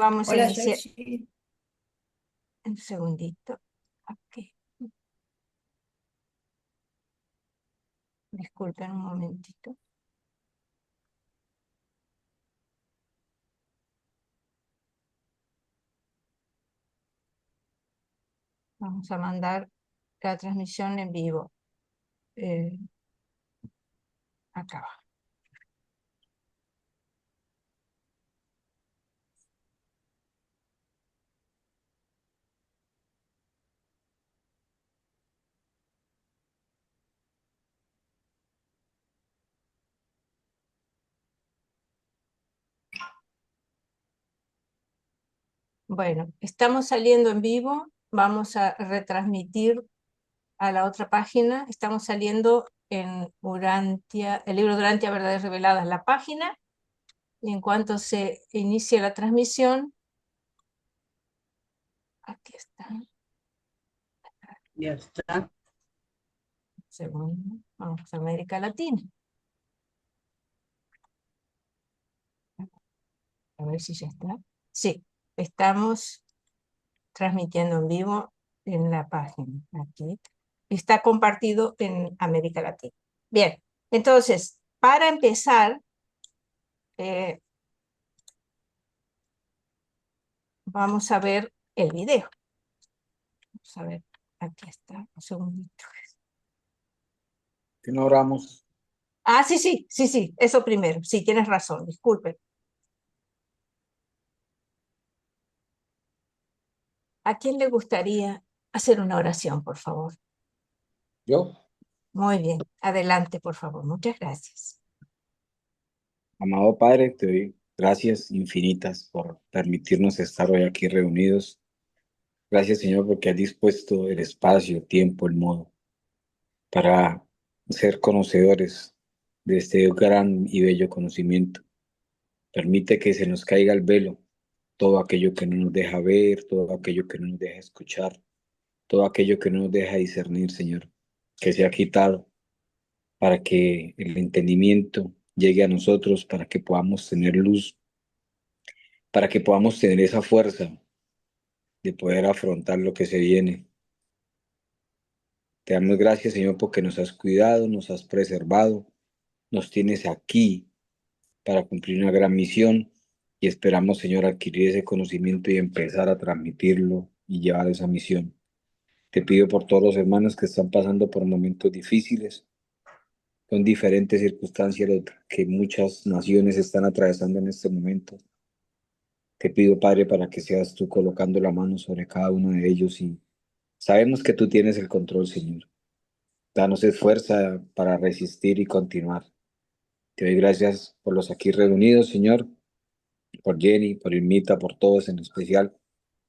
Vamos a Hola, iniciar. Yoshi. Un segundito. Ok. Disculpen un momentito. Vamos a mandar la transmisión en vivo. Acá va. Bueno, estamos saliendo en vivo. Vamos a retransmitir a la otra página. Estamos saliendo en Urantia, el libro de Urantia, Verdades Reveladas, la página. Y en cuanto se inicie la transmisión, aquí está. Ya está. Segundo, vamos a América Latina. A ver si ya está. Sí, estamos transmitiendo en vivo en la página. Aquí está compartido en América Latina. Bien, entonces, para empezar, vamos a ver el video. Vamos a ver, aquí está, un segundito. Que no oramos. Ah, sí, eso primero. Sí, tienes razón, disculpen. ¿A quién le gustaría hacer una oración, por favor? Yo, Muy bien, adelante, por favor. Muchas gracias. amado Padre, te doy gracias infinitas por permitirnos estar hoy aquí reunidos. Gracias, Señor, porque has dispuesto el espacio, el tiempo, el modo para ser conocedores de este gran y bello conocimiento. Permite que se nos caiga el velo, todo aquello que no nos deja ver, todo aquello que no nos deja escuchar, todo aquello que no nos deja discernir, Señor, que sea quitado para que el entendimiento llegue a nosotros, para que podamos tener luz, para que podamos tener esa fuerza de poder afrontar lo que se viene. Te damos gracias, Señor, porque nos has cuidado, nos has preservado, nos tienes aquí para cumplir una gran misión y esperamos, Señor, adquirir ese conocimiento y empezar a transmitirlo y llevar esa misión. Te pido por todos los hermanos que están pasando por momentos difíciles, con diferentes circunstancias que muchas naciones están atravesando en este momento. Te pido, Padre, para que seas tú colocando la mano sobre cada uno de ellos y sabemos que tú tienes el control, Señor. Danos fuerza para resistir y continuar. Te doy gracias por los aquí reunidos, Señor, por Jenny, por Irmita, por todos, en especial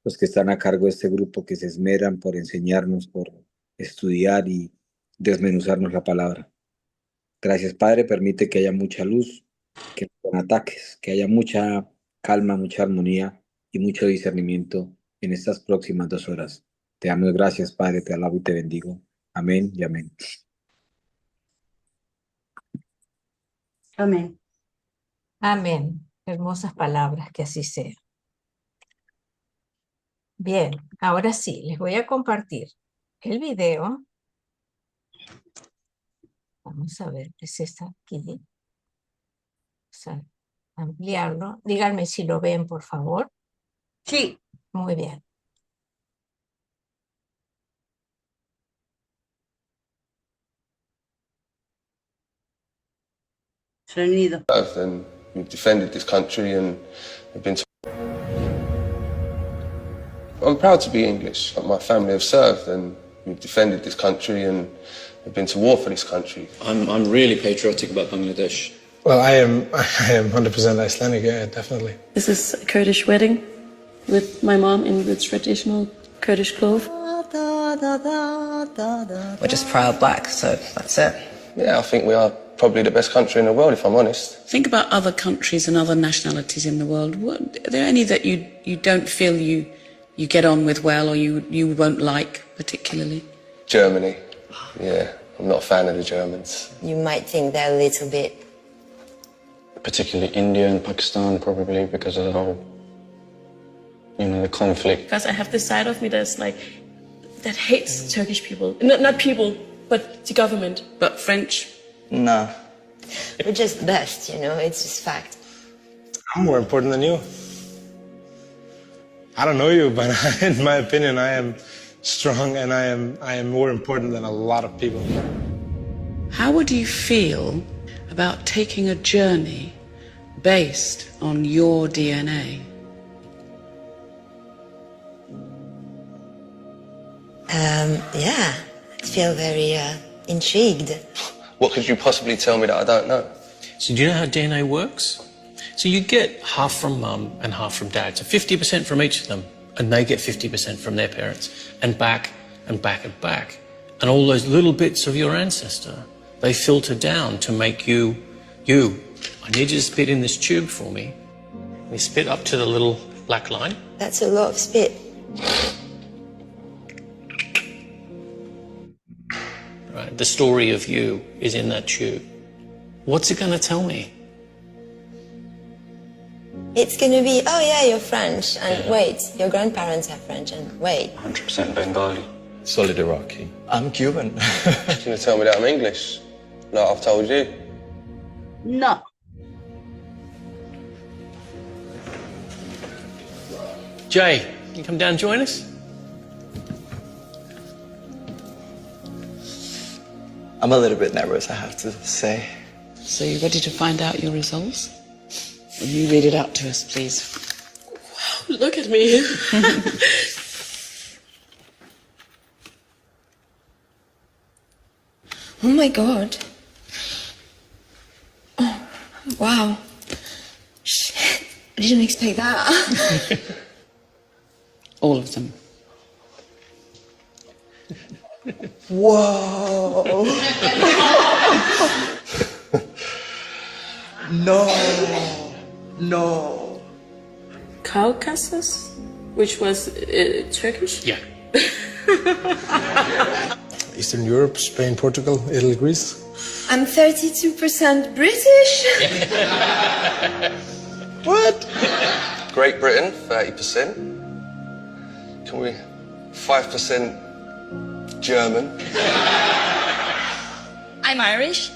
los que están a cargo de este grupo, que se esmeran por enseñarnos, por estudiar y desmenuzarnos la palabra. Gracias, Padre, permite que haya mucha luz, que no haya ataques, que haya mucha calma, mucha armonía y mucho discernimiento en estas próximas 2 horas. Te damos gracias, Padre, te alabo y te bendigo. Amén y amén. Amén. Amén. Hermosas palabras, que así sea. Bien, ahora sí, les voy a compartir el video. Vamos a ver, es esta aquí. Vamos a ampliarlo. Díganme si lo ven, por favor. Sí. Muy bien. Sonido. And we've defended this country and have been. I'm proud to be English. My family have served and we've defended this country and have been to war for this country. I'm really patriotic about Bangladesh. Well, I am 100% Icelandic, yeah, definitely. This is a Kurdish wedding with my mom in the traditional Kurdish clothes. We're just proud black, so that's it. Yeah, I think we are probably the best country in the world, if I'm honest. Think about other countries and other nationalities in the world. Are there any that you don't feel you get on with well or you won't like particularly? Germany. Yeah, I'm not a fan of the Germans. You might think they're a little bit. Particularly India and Pakistan, probably because of the whole You know, the conflict. Because I have this side of me that's like, that hates Turkish people. Not people, but the government. But French. No. We're just the best, you know, it's just fact. I'm more important than you. I don't know you, but in my opinion, I am strong and I am more important than a lot of people. How would you feel about taking a journey based on your DNA? Yeah, I feel very intrigued. What could you possibly tell me that I don't know? So do you know how DNA works? So you get half from mum and half from dad, so 50% from each of them, and they get 50% from their parents, and back and back and back. And all those little bits of your ancestor, they filter down to make you, you. I need you to spit in this tube for me. You spit up to the little black line. That's a lot of spit. Right, the story of you is in that tube. What's it going to tell me? It's gonna be, oh yeah, you're French, and wait, your grandparents are French, and wait. 100% Bengali. Solid Iraqi. I'm Cuban. You're going to tell me that I'm English? Like I've told you. No. Jay, you come down and join us? I'm a little bit nervous, I have to say. So you ready to find out your results? Will you read it out to us, please? Wow, look at me. Oh my god. Oh, wow. Shit, I didn't expect that. All of them. Whoa! No. Caucasus, which was Turkish? Yeah. Eastern Europe, Spain, Portugal, Italy, Greece. I'm 32% British. What? Great Britain, 30%. Can we... 5% German. I'm Irish.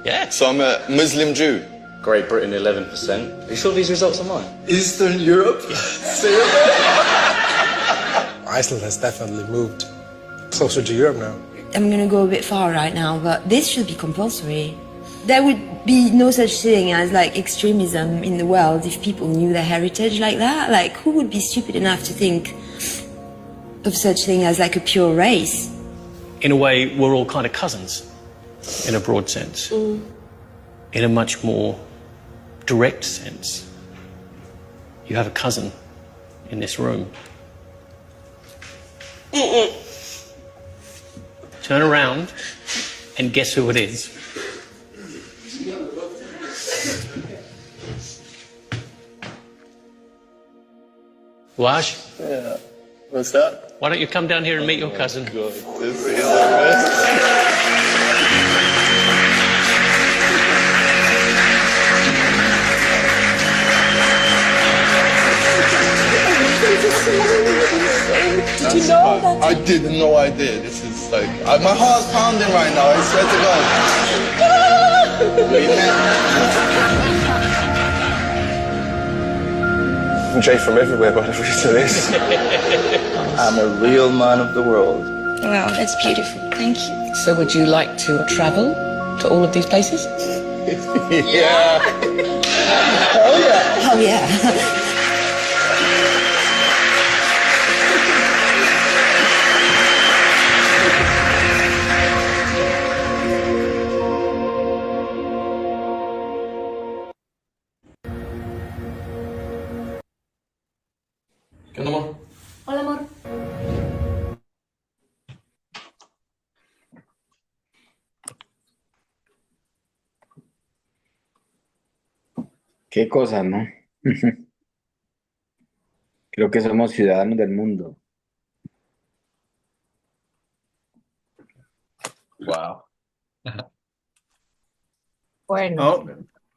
Yeah. So I'm a Muslim Jew. Great Britain, 11%. Are you sure these results are mine? Eastern Europe? Iceland has definitely moved closer to Europe now. I'm gonna go a bit far right now, but this should be compulsory. There would be no such thing as like extremism in the world if people knew their heritage like that. Like, who would be stupid enough to think of such thing as like a pure race? In a way, we're all kind of cousins, in a broad sense. In a much more direct sense, you have a cousin in this room. Turn around and guess who it is. Wash, Yeah. What's that? why don't you come down here and meet your cousin? God, this is hilarious. Did you know that? I didn't know I did. This is like... my heart's pounding right now, I swear to God. I'm Jay from everywhere, whatever it is. I'm a real man of the world. Wow, that's beautiful. Thank you. So would you like to travel to all of these places? Yeah. Hell yeah. Oh yeah. ¿Qué onda, amor? Hola, amor. Qué cosa, ¿no? Creo que somos ciudadanos del mundo. Wow. Bueno,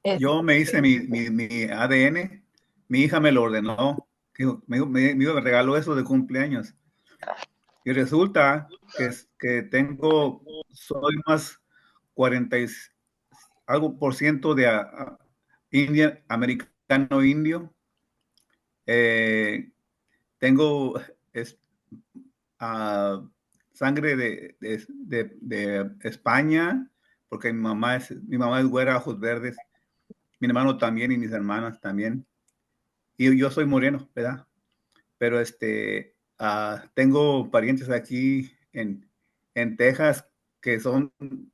No, yo me hice mi ADN, mi hija me lo ordenó, Me regaló eso de cumpleaños. Y resulta que soy más 40 algo por ciento de americano indio. Tengo sangre de España, porque mi mamá es güera, ojos verdes. Mi hermano también y mis hermanas también. Y yo soy moreno, ¿verdad? Pero tengo parientes aquí en Texas que son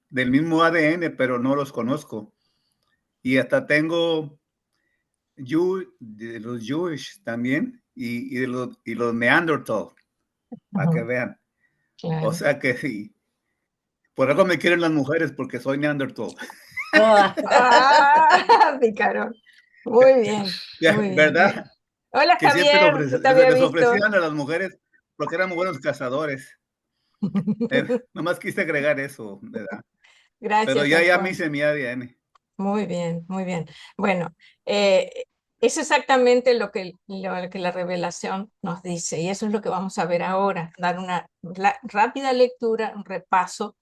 del mismo ADN, pero no los conozco. Y hasta tengo de los Jewish también y los Neanderthal, para que vean. Claro. O sea que sí. Por algo me quieren las mujeres, porque soy Neanderthal. Picarón. Muy bien. Muy bien. ¿Verdad? Hola, Que siempre Javier, no te había les visto. ofrecían a las mujeres porque eran buenos cazadores. Nomás quise agregar eso, ¿verdad? Gracias, Pero ya me Alfonso. hice mi ADN. Muy bien, muy bien. Bueno, es exactamente lo que la revelación nos dice, y eso es lo que vamos a ver ahora, dar una rápida lectura, un repaso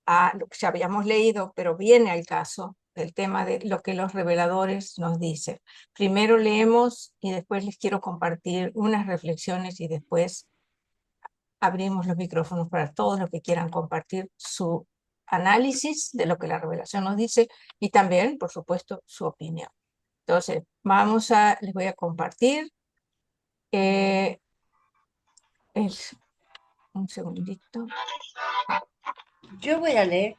a lo que ya habíamos leído, pero viene al caso del tema de lo que los reveladores nos dicen. Primero leemos y después les quiero compartir unas reflexiones y después abrimos los micrófonos para todos los que quieran compartir su análisis de lo que la revelación nos dice y también, por supuesto, su opinión. Entonces, les voy a compartir un segundito. Yo voy a leer.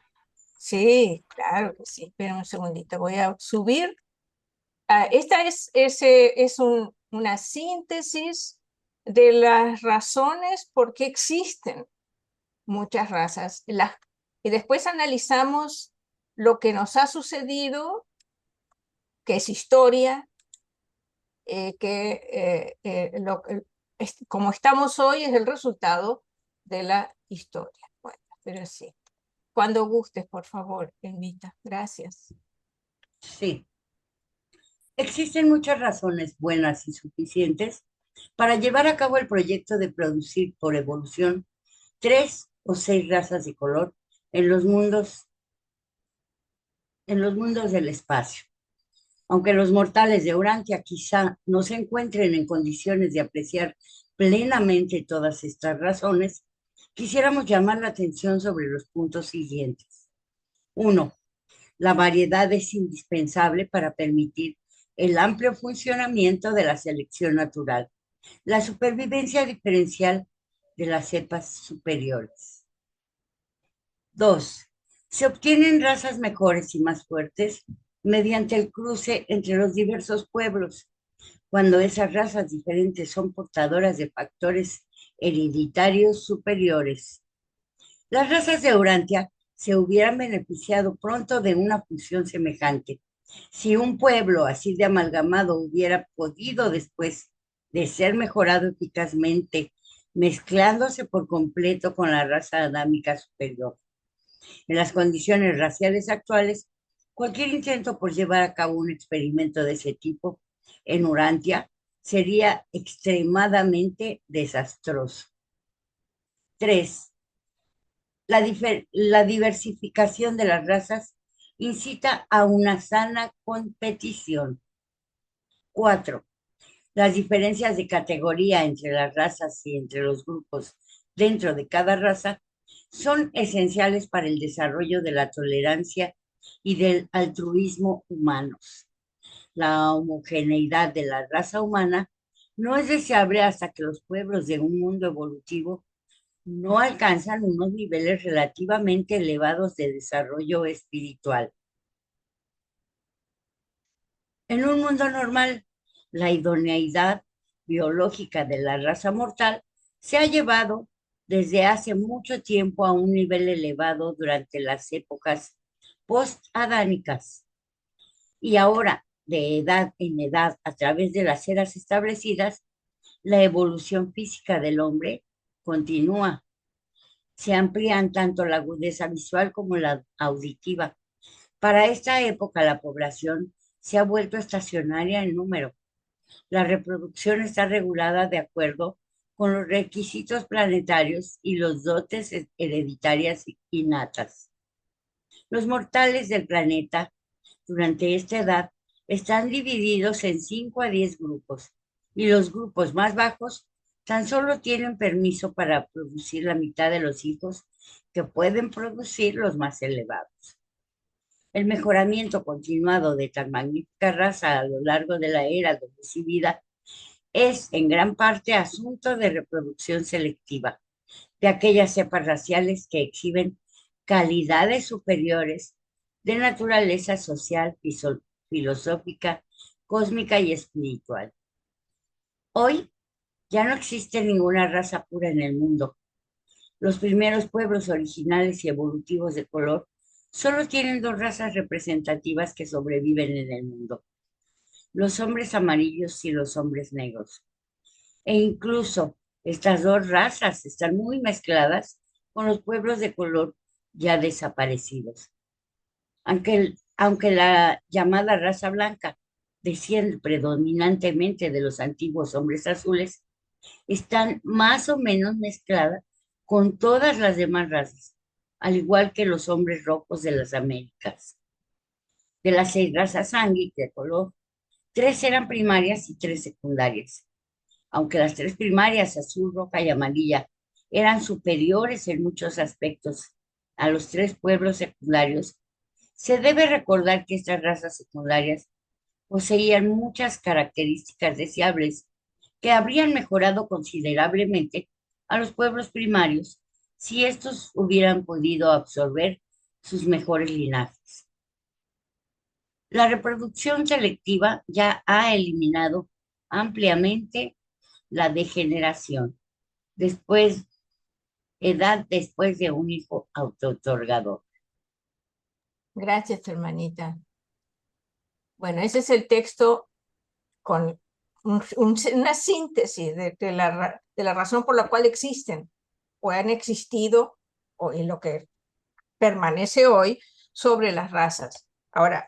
Sí, claro que sí. Esperen un segundito. Voy a subir. Esta es una síntesis de las razones por qué existen muchas razas. Y después analizamos lo que nos ha sucedido, que es historia, como estamos hoy es el resultado de la historia. Bueno, pero sí. Cuando gustes, por favor, Elvita. Gracias. Sí. Existen muchas razones buenas y suficientes para llevar a cabo el proyecto de producir por evolución 3 o 6 razas de color en los mundos del espacio. Aunque los mortales de Urantia quizá no se encuentren en condiciones de apreciar plenamente todas estas razones, quisiéramos llamar la atención sobre los puntos siguientes. 1. La variedad es indispensable para permitir el amplio funcionamiento de la selección natural, la supervivencia diferencial de las cepas superiores. 2. Se obtienen razas mejores y más fuertes mediante el cruce entre los diversos pueblos, cuando esas razas diferentes son portadoras de factores hereditarios superiores. Las razas de Urantia se hubieran beneficiado pronto de una fusión semejante. Si un pueblo así de amalgamado hubiera podido, después de ser mejorado eficazmente, mezclándose por completo con la raza adámica superior. En las condiciones raciales actuales, cualquier intento por llevar a cabo un experimento de ese tipo en Urantia sería extremadamente desastroso. 3. La diversificación de las razas incita a una sana competición. 4. Las diferencias de categoría entre las razas y entre los grupos dentro de cada raza son esenciales para el desarrollo de la tolerancia y del altruismo humanos. La homogeneidad de la raza humana no es deseable hasta que los pueblos de un mundo evolutivo no alcanzan unos niveles relativamente elevados de desarrollo espiritual. En un mundo normal, la idoneidad biológica de la raza mortal se ha llevado desde hace mucho tiempo a un nivel elevado durante las épocas post-adánicas. Y ahora, de edad en edad, a través de las eras establecidas, la evolución física del hombre continúa. Se amplían tanto la agudeza visual como la auditiva. Para esta época, la población se ha vuelto estacionaria en número. La reproducción está regulada de acuerdo con los requisitos planetarios y los dotes hereditarias innatas. Los mortales del planeta durante esta edad están divididos en 5 a 10 grupos y los grupos más bajos tan solo tienen permiso para producir la mitad de los hijos que pueden producir los más elevados. El mejoramiento continuado de tan magnífica raza a lo largo de la era de su vida es en gran parte asunto de reproducción selectiva, de aquellas cepas raciales que exhiben calidades superiores de naturaleza social, filosófica, cósmica y espiritual. Hoy ya no existe ninguna raza pura en el mundo. Los primeros pueblos originales y evolutivos de color solo tienen 2 razas representativas que sobreviven en el mundo: los hombres amarillos y los hombres negros. E incluso estas 2 razas están muy mezcladas con los pueblos de color ya desaparecidos. Aunque la llamada raza blanca desciende predominantemente de los antiguos hombres azules, están más o menos mezcladas con todas las demás razas, al igual que los hombres rojos de las Américas. De las 6 razas sanguíneas de color, 3 eran primarias y 3 secundarias. Aunque las 3 primarias, azul, roja y amarilla, eran superiores en muchos aspectos a los 3 pueblos secundarios, se debe recordar que estas razas secundarias poseían muchas características deseables que habrían mejorado considerablemente a los pueblos primarios si estos hubieran podido absorber sus mejores linajes. La reproducción selectiva ya ha eliminado ampliamente la degeneración después de un hijo autootorgador. Gracias, hermanita. Bueno, ese es el texto con una síntesis de la razón por la cual existen o han existido o en lo que permanece hoy sobre las razas. Ahora,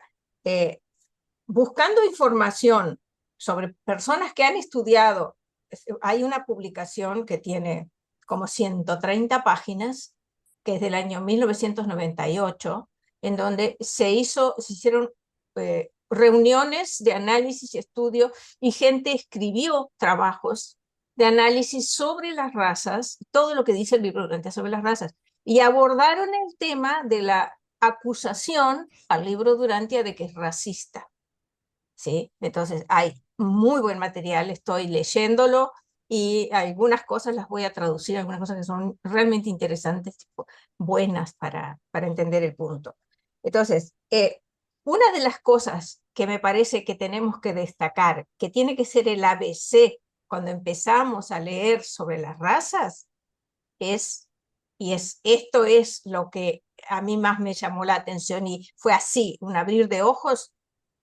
buscando información sobre personas que han estudiado, hay una publicación que tiene como 130 páginas, que es del año 1998, en donde se hicieron reuniones de análisis y estudio, y gente escribió trabajos de análisis sobre las razas, todo lo que dice el libro Durantia sobre las razas, y abordaron el tema de la acusación al libro Durantia de que es racista. ¿Sí? Entonces hay muy buen material, estoy leyéndolo y algunas cosas las voy a traducir, algunas cosas que son realmente interesantes, buenas para entender el punto. Entonces, una de las cosas que me parece que tenemos que destacar, que tiene que ser el ABC cuando empezamos a leer sobre las razas, esto es lo que a mí más me llamó la atención y fue así, un abrir de ojos.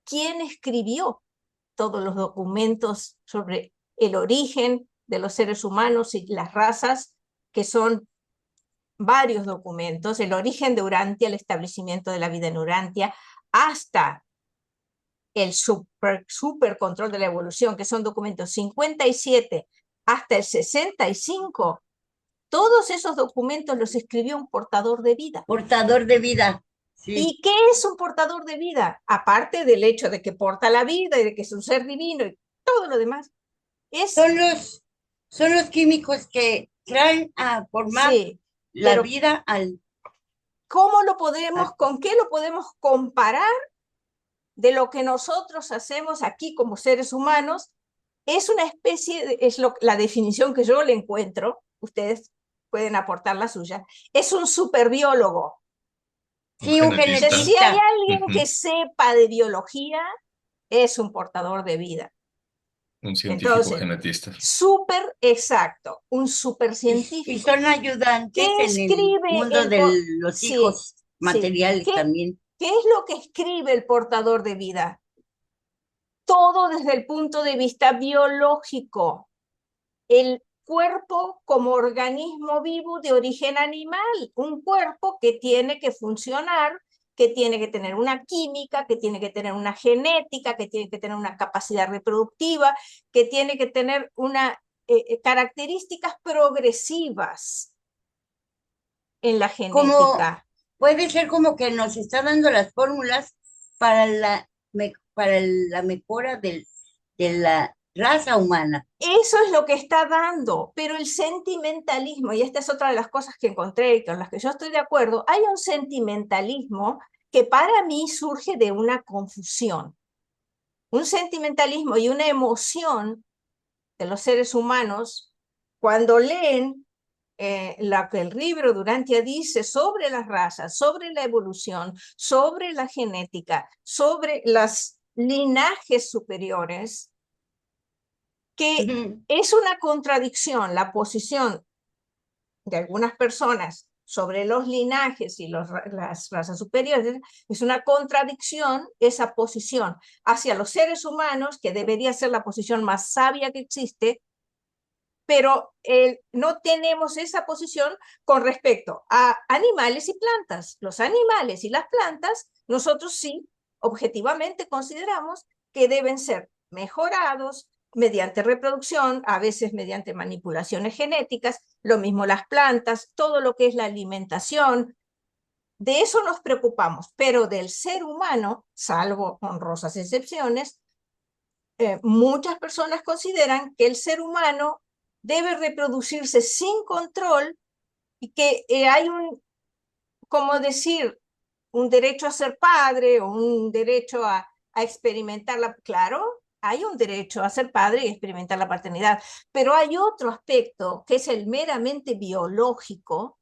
¿Quién escribió todos los documentos sobre el origen de los seres humanos y las razas, que son varios documentos, el origen de Urantia, el establecimiento de la vida en Urantia, hasta el super control de la evolución, que son documentos 57 hasta el 65, todos esos documentos los escribió un portador de vida. Portador de vida. Sí. ¿Y qué es un portador de vida? Aparte del hecho de que porta la vida y de que es un ser divino y todo lo demás. Son los químicos que traen a formar la vida al... ¿Cómo lo podemos, con qué lo podemos comparar de lo que nosotros hacemos aquí como seres humanos? Es una especie, la definición que yo le encuentro, ustedes pueden aportar la suya, es un superbiólogo. Sí, un genetista. Si hay alguien que sepa de biología, es un portador de vida. Un científico genetista. Súper exacto, un súper científico. Y son ayudantes en el mundo de los hijos materiales también. ¿Qué es lo que escribe el portador de vida? Todo desde el punto de vista biológico. El cuerpo como organismo vivo de origen animal, un cuerpo que tiene que funcionar que tiene que tener una química, que tiene que tener una genética, que tiene que tener una capacidad reproductiva, que tiene que tener características progresivas en la genética. Puede ser como que nos está dando las fórmulas para la mejora de la raza humana. Eso es lo que está dando, pero el sentimentalismo, y esta es otra de las cosas que encontré y con las que yo estoy de acuerdo, hay un sentimentalismo que para mí surge de una confusión. Un sentimentalismo y una emoción de los seres humanos cuando leen lo que el libro Durantia dice sobre las razas, sobre la evolución, sobre la genética, sobre los linajes superiores, que es una contradicción la posición de algunas personas sobre los linajes y las razas superiores, es una contradicción esa posición hacia los seres humanos, que debería ser la posición más sabia que existe, pero no tenemos esa posición con respecto a animales y plantas. Los animales y las plantas, nosotros sí, objetivamente consideramos que deben ser mejorados mediante reproducción, a veces mediante manipulaciones genéticas, lo mismo las plantas, todo lo que es la alimentación. De eso nos preocupamos, pero del ser humano, salvo honrosas excepciones, muchas personas consideran que el ser humano debe reproducirse sin control y que hay como decir, un derecho a ser padre o un derecho a experimentar claro, hay un derecho a ser padre y experimentar la paternidad, pero hay otro aspecto que es el meramente biológico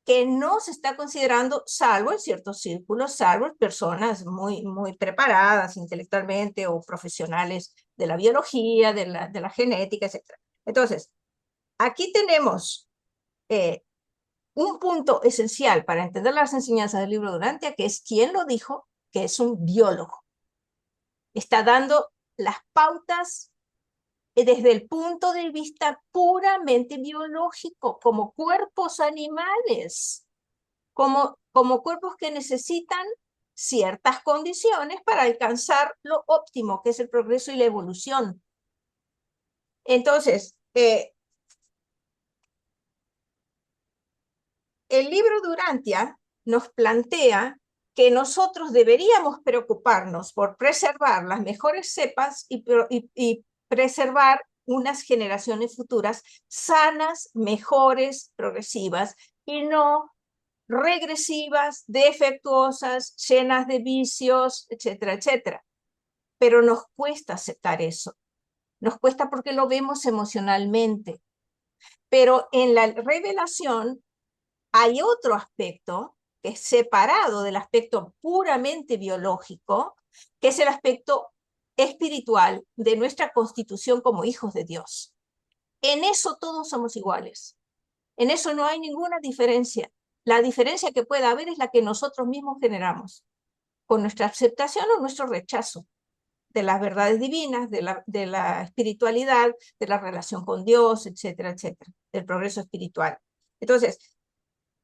que no se está considerando, salvo en ciertos círculos, salvo en personas muy, muy preparadas intelectualmente o profesionales de la biología, de la genética, etc. Entonces, aquí tenemos un punto esencial para entender las enseñanzas del libro Durantia, que es quien lo dijo, que es un biólogo. Está dando las pautas desde el punto de vista puramente biológico, como cuerpos animales, como cuerpos que necesitan ciertas condiciones para alcanzar lo óptimo, que es el progreso y la evolución. Entonces, el libro Durantia nos plantea que nosotros deberíamos preocuparnos por preservar las mejores cepas y preservar unas generaciones futuras sanas, mejores, progresivas, y no regresivas, defectuosas, llenas de vicios, etcétera, etcétera. Pero nos cuesta aceptar eso. Nos cuesta porque lo vemos emocionalmente. Pero en la revelación hay otro aspecto que es separado del aspecto puramente biológico, que es el aspecto espiritual de nuestra constitución como hijos de Dios. En eso todos somos iguales. En eso no hay ninguna diferencia. La diferencia que pueda haber es la que nosotros mismos generamos, con nuestra aceptación o nuestro rechazo de las verdades divinas, de la espiritualidad, de la relación con Dios, etcétera, etcétera, del progreso espiritual. Entonces,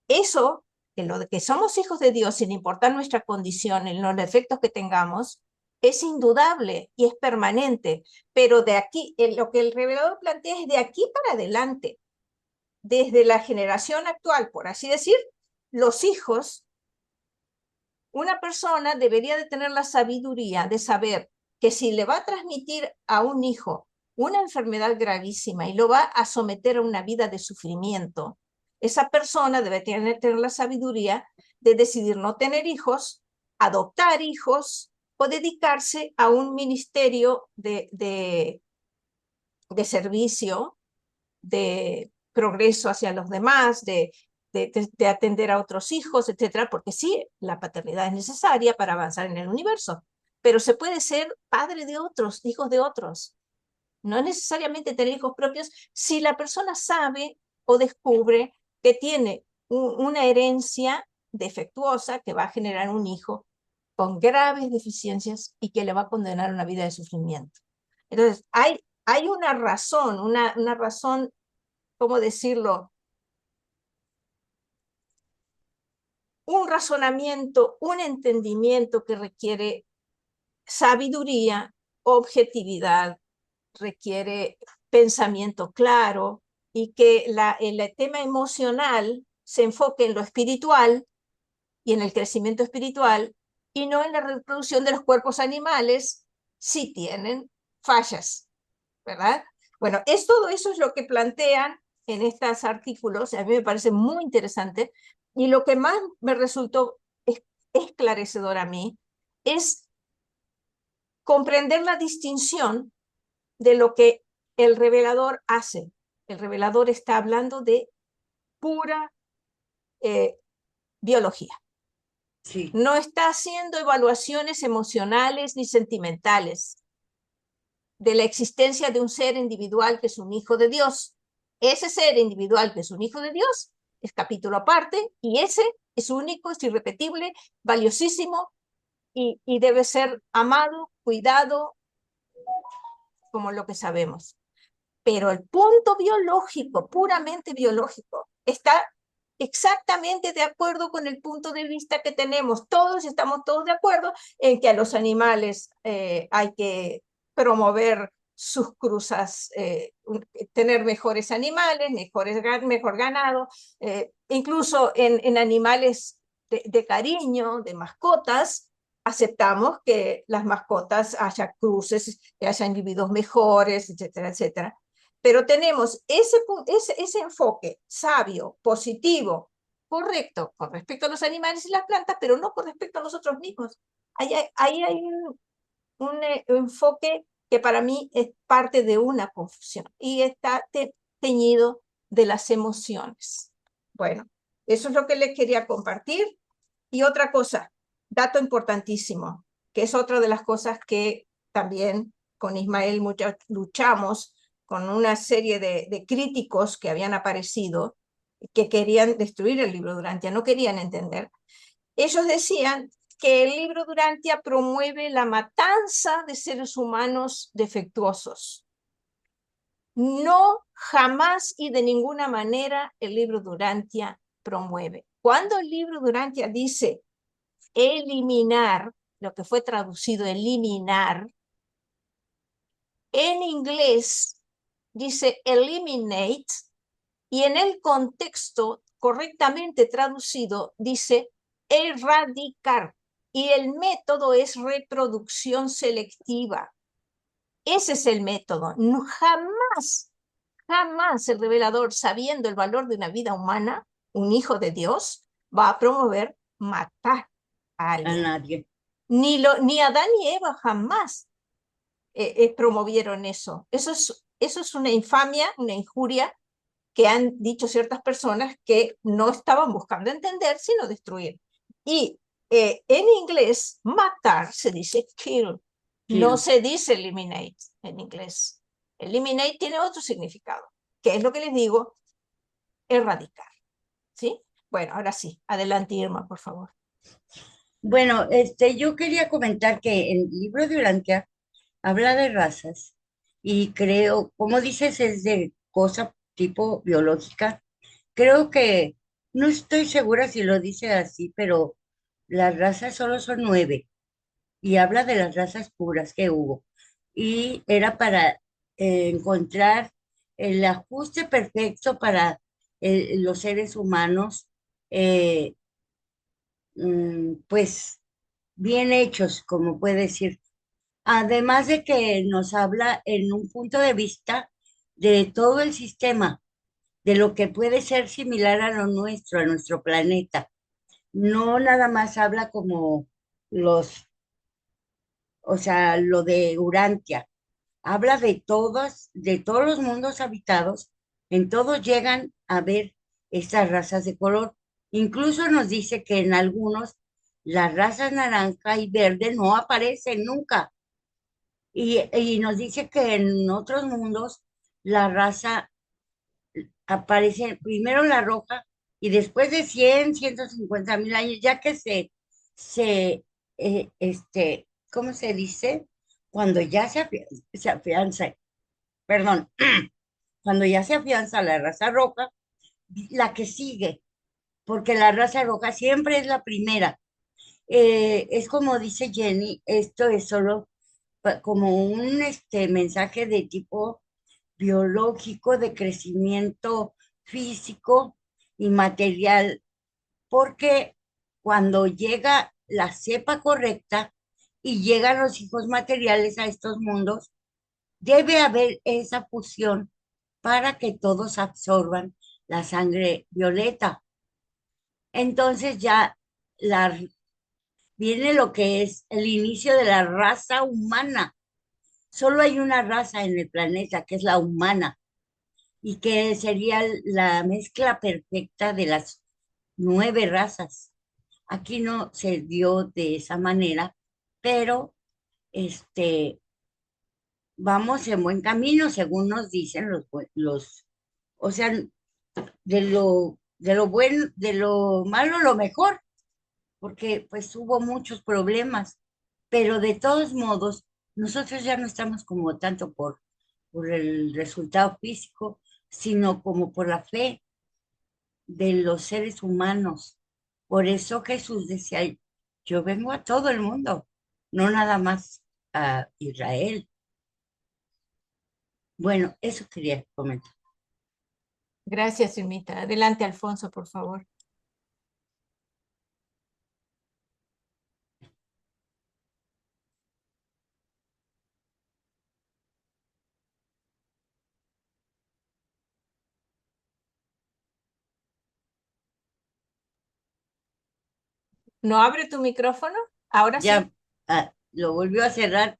eso, en lo de que somos hijos de Dios, sin importar nuestra condición, en los defectos que tengamos, es indudable y es permanente. Pero de aquí, lo que el revelador plantea es de aquí para adelante. Desde la generación actual, por así decir, los hijos, una persona debería de tener la sabiduría de saber que si le va a transmitir a un hijo una enfermedad gravísima y lo va a someter a una vida de sufrimiento, esa persona debe tener la sabiduría de decidir no tener hijos, adoptar hijos o dedicarse a un ministerio de servicio, de progreso hacia los demás, de atender a otros hijos, etcétera, porque sí, la paternidad es necesaria para avanzar en el universo, pero se puede ser padre de otros, hijos de otros. No es necesariamente tener hijos propios si la persona sabe o descubre que tiene una herencia defectuosa que va a generar un hijo con graves deficiencias y que le va a condenar a una vida de sufrimiento. Entonces, hay una razón, una razón, ¿cómo decirlo? un razonamiento, un entendimiento que requiere sabiduría, objetividad, requiere pensamiento claro y que el tema emocional se enfoque en lo espiritual y en el crecimiento espiritual y no en la reproducción de los cuerpos animales si tienen fallas, ¿verdad? Bueno, todo eso es lo que plantean en estos artículos, a mí me parece muy interesante, y lo que más me resultó esclarecedor a mí es comprender la distinción de lo que el revelador hace. El revelador está hablando de pura biología. Sí. No está haciendo evaluaciones emocionales ni sentimentales de la existencia de un ser individual que es un hijo de Dios. Ese ser individual que es un hijo de Dios es capítulo aparte y ese es único, es irrepetible, valiosísimo y debe ser amado, cuidado, como lo que sabemos. Pero el punto biológico, puramente biológico, está exactamente de acuerdo con el punto de vista que tenemos. Estamos todos de acuerdo en que a los animales hay que promover sus cruzas, tener mejores animales, mejor ganado, incluso en animales de cariño, de mascotas, aceptamos que las mascotas haya cruces, que haya individuos mejores, etcétera, etcétera. Pero tenemos ese enfoque sabio, positivo, correcto con respecto a los animales y las plantas, pero no con respecto a nosotros mismos. Ahí hay un enfoque que para mí es parte de una confusión y está teñido de las emociones. Bueno, eso es lo que les quería compartir. Y otra cosa, dato importantísimo, que es otra de las cosas que también con Ismael luchamos con una serie de críticos que habían aparecido, que querían destruir el libro Durantia, no querían entender. Ellos decían que el libro Durantia promueve la matanza de seres humanos defectuosos. No, jamás y de ninguna manera el libro Durantia promueve. Cuando el libro Durantia dice eliminar, lo que fue traducido eliminar, en inglés dice eliminate y en el contexto correctamente traducido dice erradicar y el método es reproducción selectiva. Ese es el método. No, jamás el revelador, sabiendo el valor de una vida humana, un hijo de Dios, va a promover matar a alguien. A nadie. Ni Adán ni Eva jamás promovieron eso. Eso es una infamia, una injuria que han dicho ciertas personas que no estaban buscando entender, sino destruir. Y en inglés, matar se dice kill. No se dice eliminate en inglés. Eliminate tiene otro significado, que es lo que les digo, erradicar. ¿Sí? Bueno, ahora sí, adelante Irma, por favor. Bueno, yo quería comentar que el libro de Urantia habla de razas y creo, como dices, es de cosa tipo biológica. Creo que, no estoy segura si lo dice así, pero las razas solo son 9 y habla de las razas puras que hubo. Y era para encontrar el ajuste perfecto para los seres humanos, pues bien hechos, como puede decir. Además de que nos habla en un punto de vista de todo el sistema, de lo que puede ser similar a lo nuestro, a nuestro planeta. No nada más habla como o sea, lo de Urantia. Habla de todos los mundos habitados, en todos llegan a ver estas razas de color. Incluso nos dice que en algunos las razas naranja y verde no aparecen nunca. Y nos dice que en otros mundos la raza aparece primero la roja y después de 150,000 años, ya que ¿cómo se dice? Cuando ya se afianza, perdón, cuando ya se afianza la raza roja, la que sigue, porque la raza roja siempre es la primera. Es como dice Jenny, esto es solo como un mensaje de tipo biológico, de crecimiento físico y material, porque cuando llega la cepa correcta y llegan los hijos materiales a estos mundos, debe haber esa fusión para que todos absorban la sangre violeta. Entonces ya la, viene lo que es el inicio de la raza humana. Solo hay una raza en el planeta, que es la humana, y que sería la mezcla perfecta de las 9 razas. Aquí no se dio de esa manera, pero vamos en buen camino, según nos dicen o sea, de lo bueno, de lo malo, lo mejor, porque pues hubo muchos problemas, pero de todos modos, nosotros ya no estamos como tanto por el resultado físico, sino como por la fe de los seres humanos. Por eso Jesús decía, yo vengo a todo el mundo, no nada más a Israel. Bueno, eso quería comentar. Gracias, Irmita. Adelante, Alfonso, por favor. ¿No abre tu micrófono? Ahora Ya, sí. lo volvió a cerrar.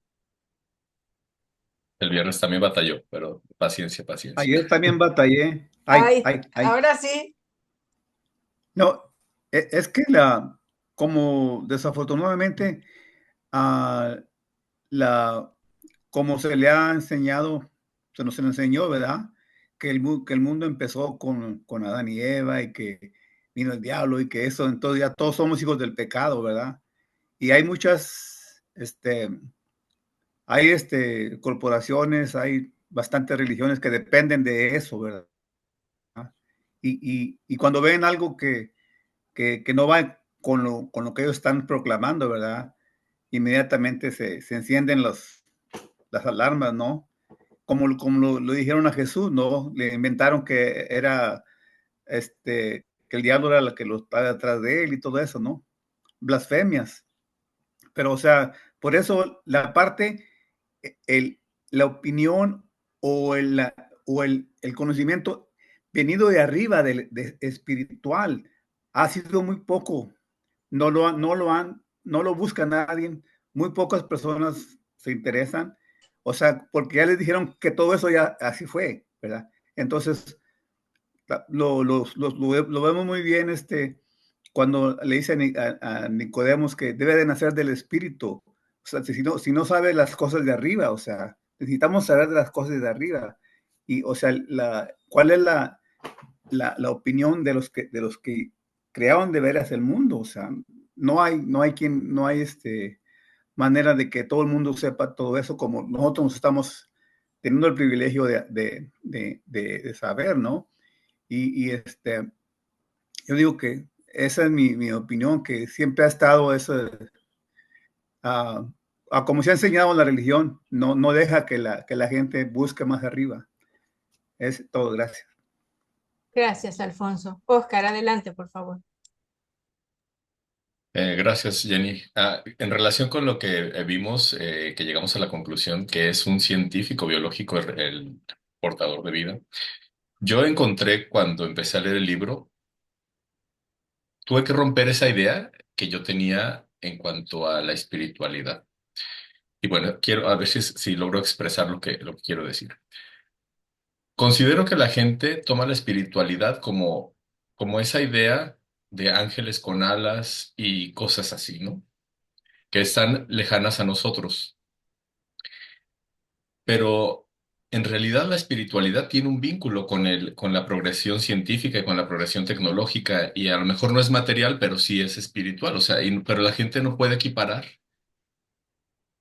El viernes también batalló, pero paciencia, paciencia. Ayer también batallé. Ay, ahora sí. No, es que como desafortunadamente, ah, la, como se le ha enseñado, se nos enseñó, ¿verdad? Que el mundo empezó con Adán y Eva y que vino el diablo y que eso, entonces ya todos somos hijos del pecado, ¿verdad? Y hay muchas, hay corporaciones, hay bastantes religiones que dependen de eso, ¿verdad? Y cuando ven algo que no va con lo que ellos están proclamando, ¿verdad? Inmediatamente se encienden las alarmas, ¿no? Como lo dijeron a Jesús, ¿no? Le inventaron que era, que el diablo era el que lo estaba detrás de él y todo eso, ¿no? Blasfemias. Pero, o sea, por eso la parte, la opinión o el conocimiento venido de arriba, de espiritual, ha sido muy poco. No lo busca nadie. Muy pocas personas se interesan. O sea, porque ya les dijeron que todo eso ya así fue, ¿verdad? Entonces, lo vemos muy bien cuando le dice a Nicodemos que debe de nacer del Espíritu. O sea, si no sabe las cosas de arriba, o sea, necesitamos saber de las cosas de arriba. Y, o sea, ¿cuál es la opinión de los que crearon de veras el mundo? O sea, no hay manera de que todo el mundo sepa todo eso como nosotros estamos teniendo el privilegio de saber, ¿no? Y yo digo que esa es mi opinión, que siempre ha estado eso, como se ha enseñado en la religión, no deja que la gente busque más arriba. Es todo, gracias. Gracias, Alfonso. Oscar, adelante, por favor. Gracias, Jenny. En relación con lo que vimos, que llegamos a la conclusión que es un científico biológico el portador de vida, yo encontré cuando empecé a leer el libro, tuve que romper esa idea que yo tenía en cuanto a la espiritualidad. Y bueno, quiero a ver si logro expresar lo que quiero decir. Considero que la gente toma la espiritualidad como esa idea de ángeles con alas y cosas así, ¿no? Que están lejanas a nosotros. Pero en realidad la espiritualidad tiene un vínculo con la progresión científica y con la progresión tecnológica, y a lo mejor no es material, pero sí es espiritual. O sea, pero la gente no puede equiparar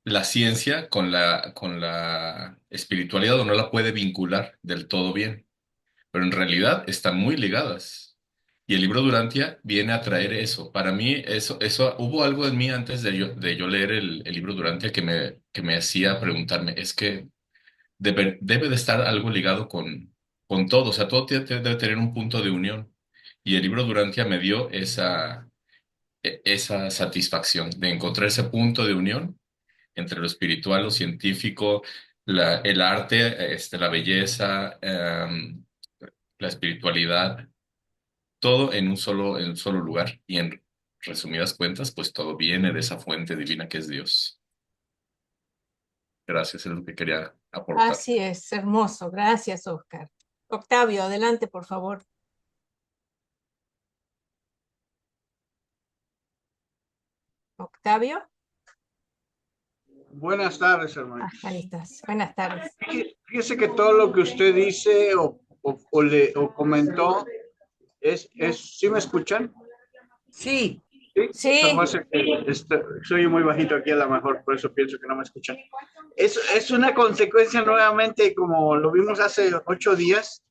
la ciencia con la espiritualidad, o no la puede vincular del todo bien. Pero en realidad están muy ligadas. Y el libro Durantia viene a traer eso. Para mí, hubo algo en mí antes de yo leer el libro Durantia que me hacía preguntarme, es que debe de estar algo ligado con todo, o sea, todo debe tener un punto de unión. Y el libro Durantia me dio esa satisfacción de encontrar ese punto de unión entre lo espiritual, lo científico, el arte, la belleza, la espiritualidad, todo en un solo lugar. Y en resumidas cuentas, pues todo viene de esa fuente divina que es Dios. Gracias, es lo que quería aportar. Así es, hermoso. Gracias, Oscar. Octavio, adelante, por favor. Octavio. Buenas tardes, hermano. Ahí estás. Buenas tardes. Fíjese que todo lo que usted dice o comentó ¿sí me escuchan? Sí. Sí. Soy muy bajito aquí a lo mejor, por eso pienso que no me escuchan. Es una consecuencia nuevamente, como lo vimos hace 8 días,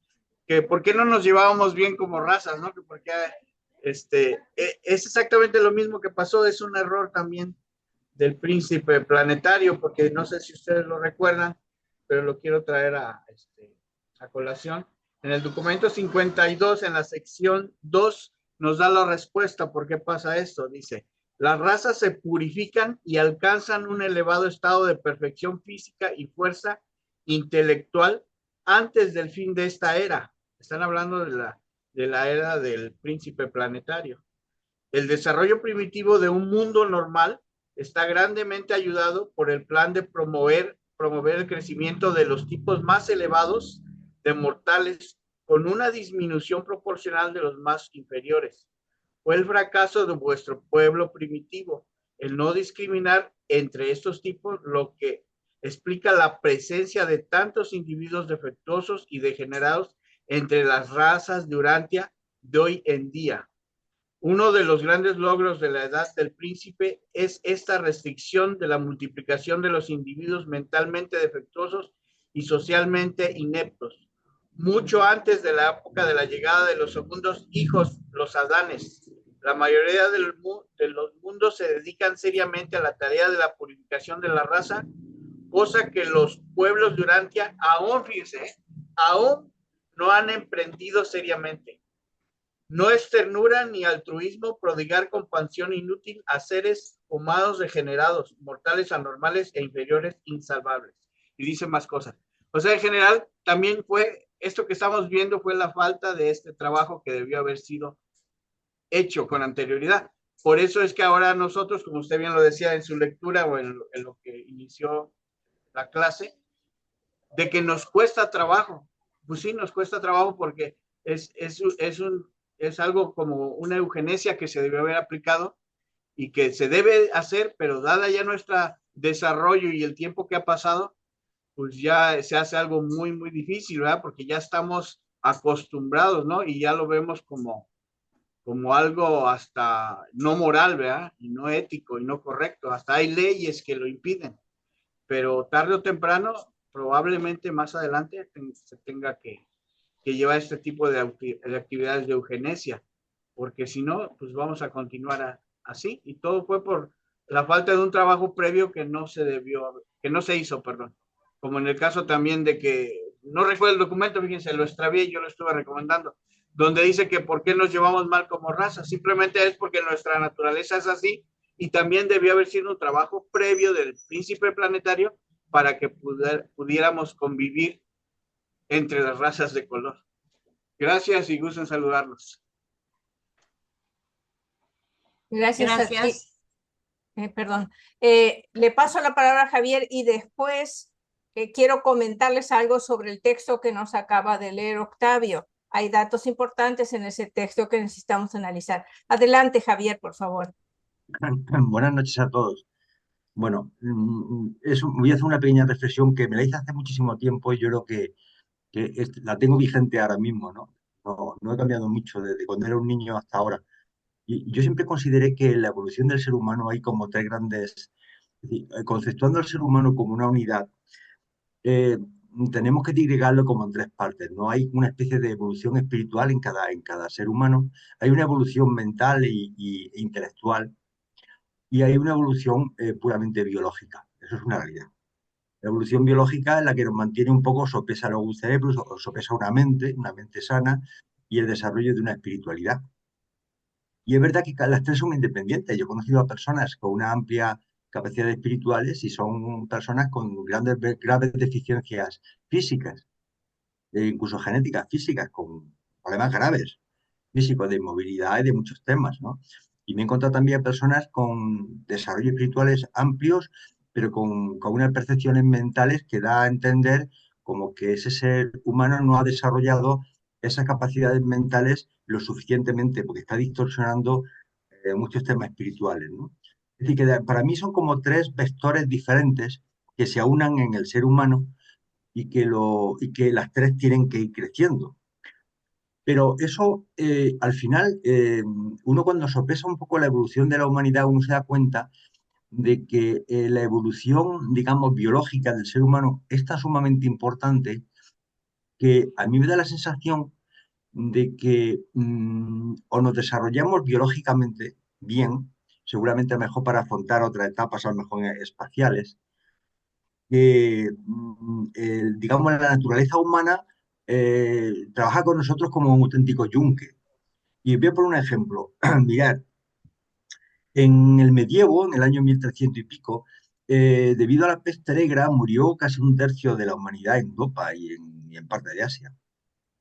que por qué no nos llevábamos bien como razas, ¿no? Que porque es exactamente lo mismo que pasó, es un error también del príncipe planetario, porque no sé si ustedes lo recuerdan, pero lo quiero traer a colación. En el documento 52, en la sección 2, nos da la respuesta por qué pasa esto. Dice, las razas se purifican y alcanzan un elevado estado de perfección física y fuerza intelectual antes del fin de esta era. Están hablando de la era del príncipe planetario. El desarrollo primitivo de un mundo normal está grandemente ayudado por el plan de promover el crecimiento de los tipos más elevados de mortales con una disminución proporcional de los más inferiores. Fue el fracaso de vuestro pueblo primitivo, el no discriminar entre estos tipos, lo que explica la presencia de tantos individuos defectuosos y degenerados entre las razas de Urantia de hoy en día. Uno de los grandes logros de la edad del príncipe es esta restricción de la multiplicación de los individuos mentalmente defectuosos y socialmente ineptos. Mucho antes de la época de la llegada de los segundos hijos, los Adanes, la mayoría de los mundos se dedican seriamente a la tarea de la purificación de la raza, cosa que los pueblos de Urantia aún, fíjense, aún no han emprendido seriamente. No es ternura ni altruismo prodigar compasión inútil a seres humanos degenerados, mortales anormales e inferiores insalvables. Y dice más cosas. O sea, en general, también fue, esto que estamos viendo fue la falta de este trabajo que debió haber sido hecho con anterioridad. Por eso es que ahora nosotros, como usted bien lo decía en su lectura o en lo que inició la clase, de que nos cuesta trabajo. Pues sí, nos cuesta trabajo porque es algo como una eugenesia que se debe haber aplicado y que se debe hacer, pero dada ya nuestro desarrollo y el tiempo que ha pasado, pues ya se hace algo muy, muy difícil, ¿verdad? Porque ya estamos acostumbrados, ¿no? Y ya lo vemos como algo hasta no moral, ¿verdad? Y no ético y no correcto. Hasta hay leyes que lo impiden. Pero tarde o temprano, probablemente más adelante, se tenga que llevar este tipo de actividades de eugenesia, porque si no, pues vamos a continuar así, y todo fue por la falta de un trabajo previo que no se hizo, perdón, como en el caso también de que, no recuerdo el documento, fíjense, lo extravié y yo lo estuve recomendando, donde dice que por qué nos llevamos mal como raza, simplemente es porque nuestra naturaleza es así, y también debió haber sido un trabajo previo del príncipe planetario para que pudiéramos convivir entre las razas de color. Gracias y gusto en saludarlos. Gracias. Perdón. Le paso la palabra a Javier y después quiero comentarles algo sobre el texto que nos acaba de leer Octavio. Hay datos importantes en ese texto que necesitamos analizar. Adelante, Javier, por favor. Buenas noches a todos. Bueno, voy a hacer una pequeña reflexión que me la hice hace muchísimo tiempo y yo creo que la tengo vigente ahora mismo, ¿no? No he cambiado mucho desde cuando era un niño hasta ahora. Y yo siempre consideré que en la evolución del ser humano hay como 3 grandes, conceptuando al ser humano como una unidad, tenemos que digregarlo como en tres partes. No hay una especie de evolución espiritual en cada ser humano. Hay una evolución mental e intelectual y hay una evolución puramente biológica. Eso es una realidad. La evolución biológica es la que nos mantiene un poco sopesa luego un cerebro, sopesa una mente sana y el desarrollo de una espiritualidad. Y es verdad que las tres son independientes. Yo he conocido a personas con una amplia capacidad espirituales y son personas con graves deficiencias físicas, incluso genéticas físicas, con problemas graves físicos de inmovilidad y de muchos temas, ¿no? Y me he encontrado también personas con desarrollos espirituales amplios, pero con unas percepciones mentales que da a entender como que ese ser humano no ha desarrollado esas capacidades mentales lo suficientemente, porque está distorsionando muchos temas espirituales, ¿no? Es decir, que para mí son como tres vectores diferentes que se aunan en el ser humano y que las tres tienen que ir creciendo. Pero eso, al final, uno cuando sopesa un poco la evolución de la humanidad, uno se da cuenta de que la evolución, digamos, biológica del ser humano es tan sumamente importante que a mí me da la sensación de que o nos desarrollamos biológicamente bien, seguramente mejor para afrontar otras etapas, a lo mejor espaciales, que, digamos, la naturaleza humana trabaja con nosotros como un auténtico yunque. Y voy a poner un ejemplo. Mirad, en el medievo, en el año 1300 y pico, debido a la peste negra, murió casi un tercio de la humanidad en Europa y en parte de Asia.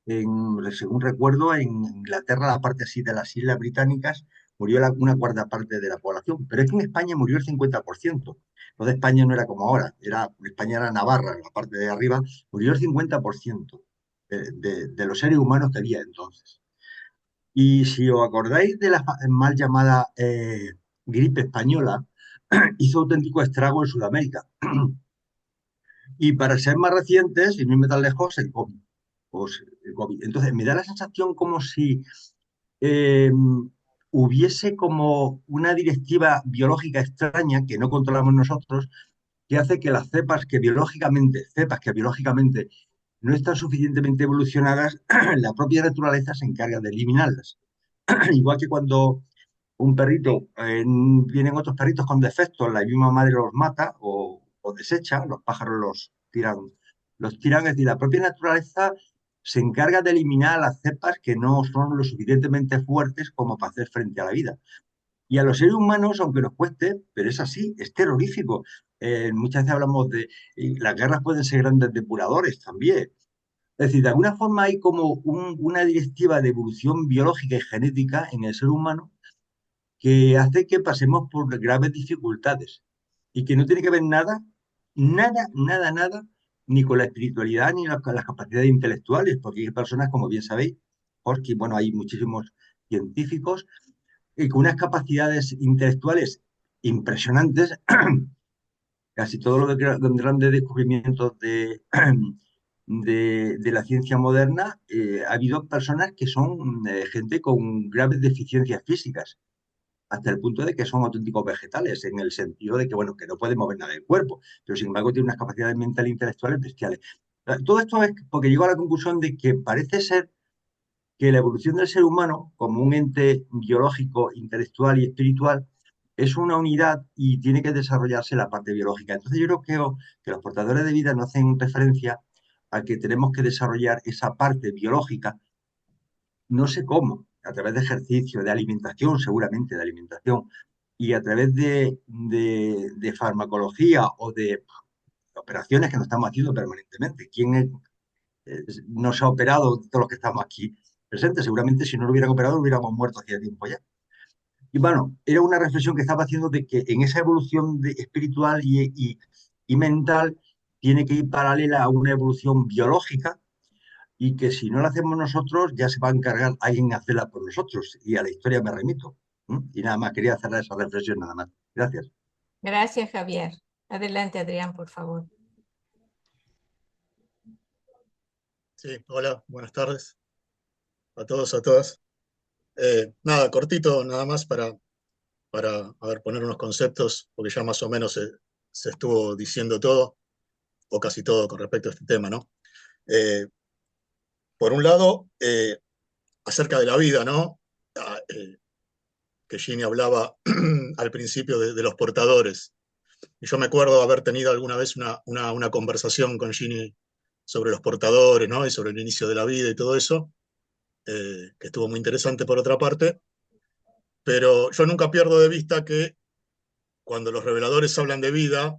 Según recuerdo, en Inglaterra, la parte así de las Islas Británicas, murió una cuarta parte de la población. Pero es que en España murió el 50%. Entonces España no era como ahora, España era Navarra, en la parte de arriba, murió el 50% de los seres humanos que había entonces. Y si os acordáis de la mal llamada gripe española, hizo auténtico estrago en Sudamérica. Y para ser más recientes, y no irme tan lejos, el COVID. El COVID. Entonces, me da la sensación como si eh, hubiese como una directiva biológica extraña que no controlamos nosotros, que hace que las cepas que biológicamente no están suficientemente evolucionadas, la propia naturaleza se encarga de eliminarlas. Igual que cuando un perrito, vienen otros perritos con defectos, la misma madre los mata o desecha, los pájaros los tiran, es decir, la propia naturaleza se encarga de eliminar las cepas que no son lo suficientemente fuertes como para hacer frente a la vida. Y a los seres humanos, aunque nos cueste, pero es así, es terrorífico. Muchas veces hablamos de las guerras pueden ser grandes depuradores también. Es decir, de alguna forma hay como una directiva de evolución biológica y genética en el ser humano que hace que pasemos por graves dificultades y que no tiene que ver nada, ni con la espiritualidad ni con las capacidades intelectuales, porque hay personas, como bien sabéis, porque bueno, hay muchísimos científicos con unas capacidades intelectuales impresionantes, casi todos los grandes descubrimientos de la ciencia moderna, ha habido personas que son gente con graves deficiencias físicas hasta el punto de que son auténticos vegetales, en el sentido de que, bueno, que no pueden mover nada del cuerpo, pero sin embargo tienen unas capacidades mentales e intelectuales bestiales. Todo esto es porque llego a la conclusión de que parece ser que la evolución del ser humano, como un ente biológico, intelectual y espiritual, es una unidad y tiene que desarrollarse la parte biológica. Entonces yo creo que los portadores de vida no hacen referencia a que tenemos que desarrollar esa parte biológica, no sé cómo, a través de ejercicio, de alimentación, seguramente de alimentación, y a través de farmacología o de operaciones que nos estamos haciendo permanentemente. ¿Quién no se ha operado todos los que estamos aquí presentes? Seguramente si no lo hubieran operado hubiéramos muerto hacía tiempo ya. Y bueno, era una reflexión que estaba haciendo de que en esa evolución espiritual y mental tiene que ir paralela a una evolución biológica y que si no la hacemos nosotros, ya se va a encargar alguien de hacerla por nosotros. Y a la historia me remito. Y nada más, quería hacer esa reflexión nada más. Gracias. Gracias, Javier. Adelante, Adrián, por favor. Sí, hola, buenas tardes a todos, a todas. Nada, cortito, nada más para poner unos conceptos, porque ya más o menos se estuvo diciendo todo. o casi todo con respecto a este tema, ¿no? Por un lado, acerca de la vida, ¿no? Que Ginny hablaba al principio de los portadores. Y yo me acuerdo haber tenido alguna vez una conversación con Ginny sobre los portadores, ¿no? Y sobre el inicio de la vida y todo eso, que estuvo muy interesante por otra parte. Pero yo nunca pierdo de vista que cuando los reveladores hablan de vida,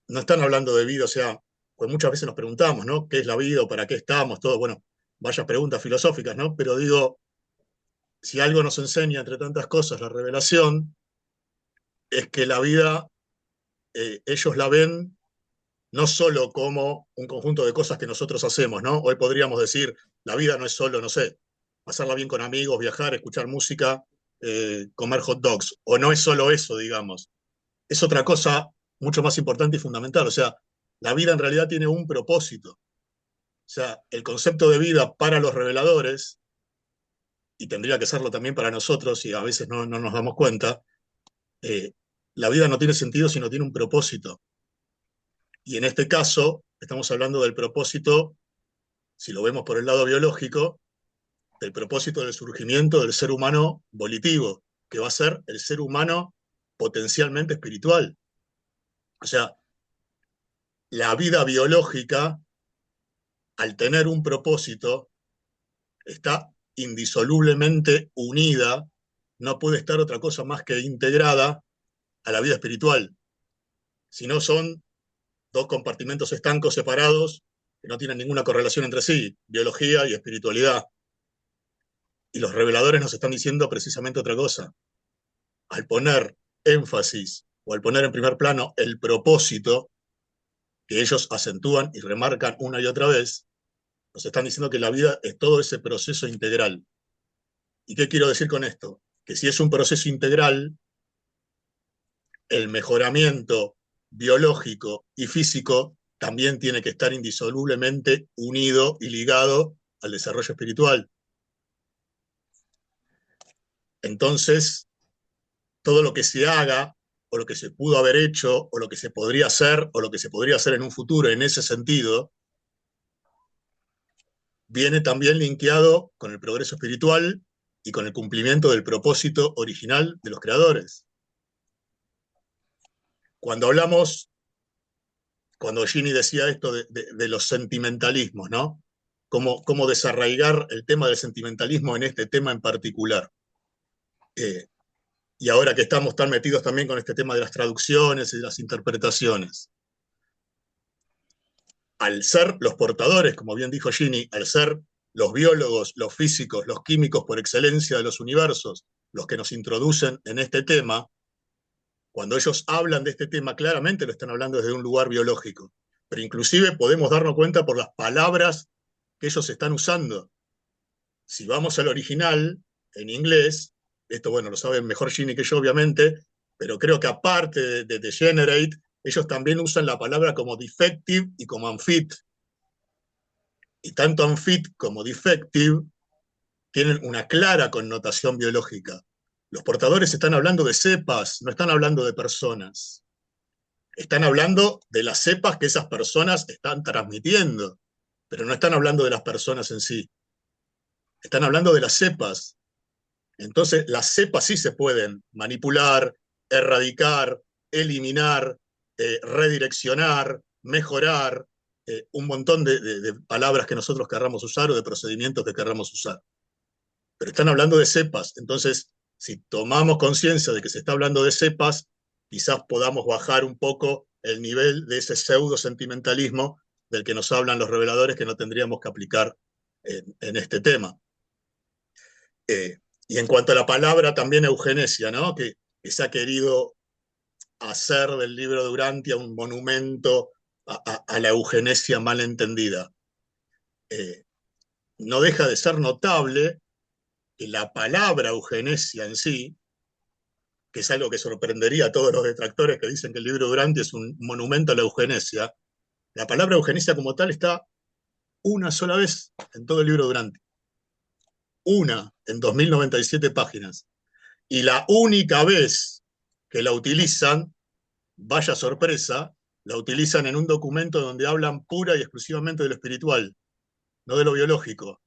no están hablando de vida, o sea, pues muchas veces nos preguntamos, ¿no? ¿Qué es la vida o para qué estamos? Todo, bueno, vaya preguntas filosóficas, ¿no? Pero digo, si algo nos enseña, entre tantas cosas, la revelación, es que la vida, ellos la ven no solo como un conjunto de cosas que nosotros hacemos, ¿no? Hoy podríamos decir, la vida no es solo, no sé, pasarla bien con amigos, viajar, escuchar música, comer hot dogs, o no es solo eso, digamos. Es otra cosa mucho más importante y fundamental, o sea, la vida en realidad tiene un propósito. O sea, el concepto de vida para los reveladores, y tendría que serlo también para nosotros, y a veces no nos damos cuenta, la vida no tiene sentido si no tiene un propósito. Y en este caso, estamos hablando del propósito, si lo vemos por el lado biológico, del propósito del surgimiento del ser humano volitivo, que va a ser el ser humano potencialmente espiritual. O sea, la vida biológica, al tener un propósito, está indisolublemente unida, no puede estar otra cosa más que integrada a la vida espiritual. Si no, son dos compartimentos estancos separados que no tienen ninguna correlación entre sí, biología y espiritualidad. Y los reveladores nos están diciendo precisamente otra cosa. Al poner énfasis o al poner en primer plano el propósito, que ellos acentúan y remarcan una y otra vez, nos están diciendo que la vida es todo ese proceso integral. ¿Y qué quiero decir con esto? Que si es un proceso integral, el mejoramiento biológico y físico también tiene que estar indisolublemente unido y ligado al desarrollo espiritual. Entonces, todo lo que se haga, o lo que se pudo haber hecho, o lo que se podría hacer, o lo que se podría hacer en un futuro en ese sentido, viene también linkeado con el progreso espiritual y con el cumplimiento del propósito original de los creadores. Cuando Ginny decía esto de los sentimentalismos, ¿no? Cómo desarraigar el tema del sentimentalismo en este tema en particular. Y ahora que estamos tan metidos también con este tema de las traducciones y de las interpretaciones. Al ser los portadores, como bien dijo Ginny, al ser los biólogos, los físicos, los químicos por excelencia de los universos, los que nos introducen en este tema, cuando ellos hablan de este tema, claramente lo están hablando desde un lugar biológico. Pero inclusive podemos darnos cuenta por las palabras que ellos están usando. Si vamos al original, en inglés, esto bueno, lo saben mejor Ginny que yo obviamente, pero creo que aparte de degenerate, ellos también usan la palabra como defective y como unfit. Y tanto unfit como defective tienen una clara connotación biológica. Los portadores están hablando de cepas, no están hablando de personas. Están hablando de las cepas que esas personas están transmitiendo, pero no están hablando de las personas en sí. Están hablando de las cepas. Entonces, las cepas sí se pueden manipular, erradicar, eliminar, redireccionar, mejorar, un montón de palabras que nosotros querramos usar o de procedimientos que querramos usar. Pero están hablando de cepas. Entonces, si tomamos conciencia de que se está hablando de cepas, quizás podamos bajar un poco el nivel de ese pseudo sentimentalismo del que nos hablan los reveladores que no tendríamos que aplicar en este tema. Y en cuanto a la palabra, también eugenesia, ¿no? Que se ha querido hacer del libro de Urantia un monumento a la eugenesia mal entendida. No deja de ser notable que la palabra eugenesia en sí, que es algo que sorprendería a todos los detractores que dicen que el libro de Urantia es un monumento a la eugenesia, la palabra eugenesia como tal está una sola vez en todo el libro de Urantia. Una, en 2097 páginas. Y la única vez que la utilizan, vaya sorpresa, la utilizan en un documento donde hablan pura y exclusivamente de lo espiritual, no de lo biológico.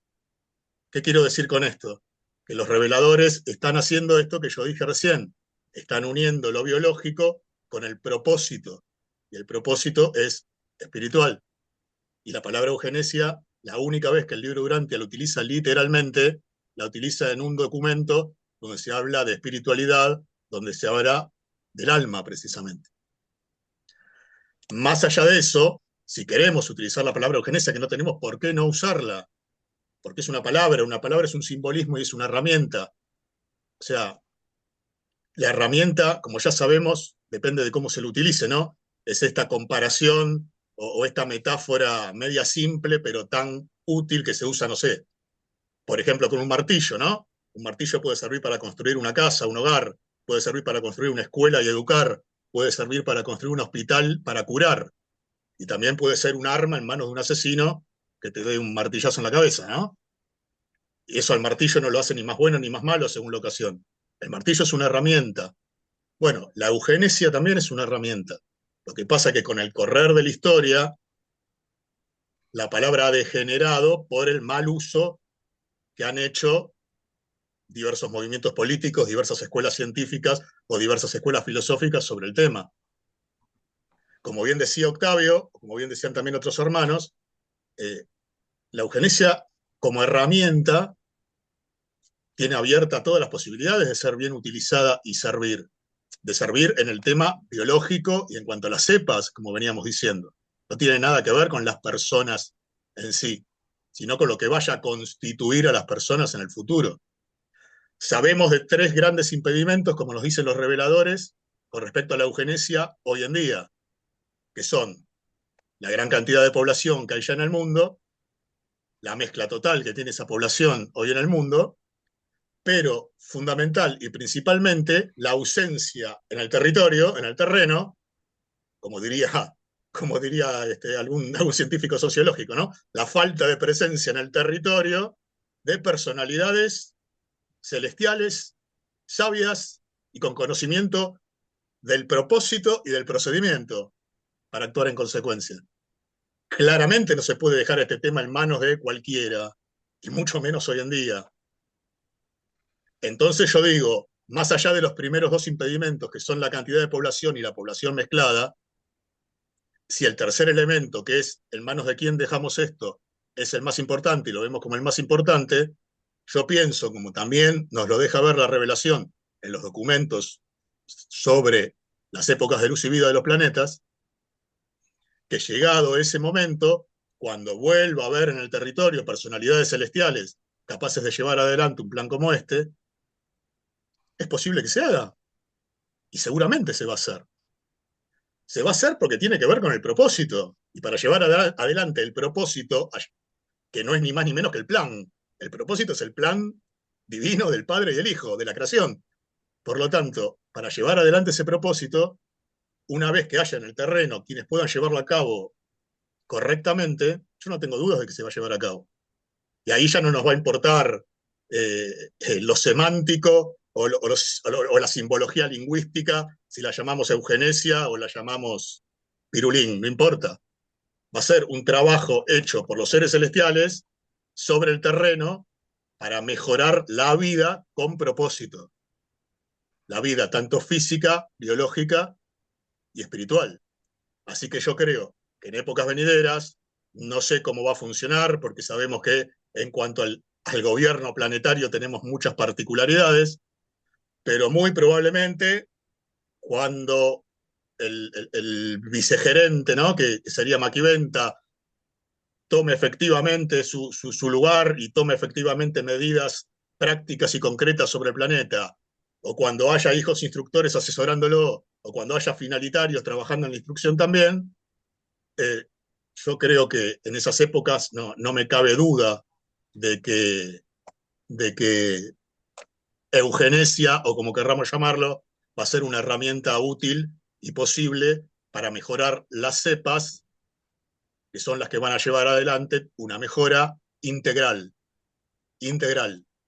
¿Qué quiero decir con esto? Que los reveladores están haciendo esto que yo dije recién, están uniendo lo biológico con el propósito, y el propósito es espiritual. Y la palabra eugenesia, la única vez que el libro Urantia lo utiliza literalmente, la utiliza en un documento donde se habla de espiritualidad, donde se habla del alma precisamente. Más allá de eso, si queremos utilizar la palabra eugenesia, que no tenemos por qué no usarla, porque es una palabra es un simbolismo y es una herramienta. O sea, la herramienta, como ya sabemos, depende de cómo se lo utilice, ¿no? Es esta comparación o esta metáfora media simple, pero tan útil que se usa, no sé, por ejemplo, con un martillo, ¿no? Un martillo puede servir para construir una casa, un hogar, puede servir para construir una escuela y educar, puede servir para construir un hospital para curar, y también puede ser un arma en manos de un asesino que te dé un martillazo en la cabeza, ¿no? Y eso al martillo no lo hace ni más bueno ni más malo según la ocasión. El martillo es una herramienta. Bueno, la eugenesia también es una herramienta. Lo que pasa es que con el correr de la historia, la palabra ha degenerado por el mal uso que han hecho diversos movimientos políticos, diversas escuelas científicas o diversas escuelas filosóficas sobre el tema. Como bien decía Octavio, como bien decían también otros hermanos, la eugenesia como herramienta tiene abierta todas las posibilidades de ser bien utilizada y servir. De servir en el tema biológico y en cuanto a las cepas, como veníamos diciendo. No tiene nada que ver con las personas en sí, sino con lo que vaya a constituir a las personas en el futuro. Sabemos de 3 grandes impedimentos, como nos dicen los reveladores, con respecto a la eugenesia hoy en día, que son la gran cantidad de población que hay ya en el mundo, la mezcla total que tiene esa población hoy en el mundo, pero fundamental y principalmente la ausencia en el territorio, en el terreno, como diría algún científico sociológico, ¿no? La falta de presencia en el territorio de personalidades celestiales, sabias y con conocimiento del propósito y del procedimiento para actuar en consecuencia. Claramente no se puede dejar este tema en manos de cualquiera, y mucho menos hoy en día. Entonces yo digo, más allá de los primeros 2 impedimentos, que son la cantidad de población y la población mezclada, si el tercer elemento, que es en manos de quién dejamos esto, es el más importante y lo vemos como el más importante, yo pienso, como también nos lo deja ver la revelación en los documentos sobre las épocas de luz y vida de los planetas, que llegado ese momento, cuando vuelva a haber en el territorio personalidades celestiales capaces de llevar adelante un plan como este, es posible que se haga. Y seguramente se va a hacer. Se va a hacer porque tiene que ver con el propósito. Y para llevar adelante el propósito, que no es ni más ni menos que el plan. El propósito es el plan divino del Padre y del Hijo, de la creación. Por lo tanto, para llevar adelante ese propósito, una vez que haya en el terreno quienes puedan llevarlo a cabo correctamente, yo no tengo dudas de que se va a llevar a cabo. Y ahí ya no nos va a importar lo semántico o la simbología lingüística, si la llamamos eugenesia o la llamamos pirulín, no importa. Va a ser un trabajo hecho por los seres celestiales sobre el terreno para mejorar la vida con propósito. La vida tanto física, biológica y espiritual. Así que yo creo que en épocas venideras, no sé cómo va a funcionar, porque sabemos que en cuanto al gobierno planetario tenemos muchas particularidades, pero muy probablemente cuando el vicegerente, ¿no? que sería Maquiventa, tome efectivamente su lugar y tome efectivamente medidas prácticas y concretas sobre el planeta, o cuando haya hijos instructores asesorándolo, o cuando haya finalitarios trabajando en la instrucción también, yo creo que en esas épocas no me cabe duda de que eugenesia, o como querramos llamarlo, va a ser una herramienta útil y posible para mejorar las cepas, que son las que van a llevar adelante una mejora integral,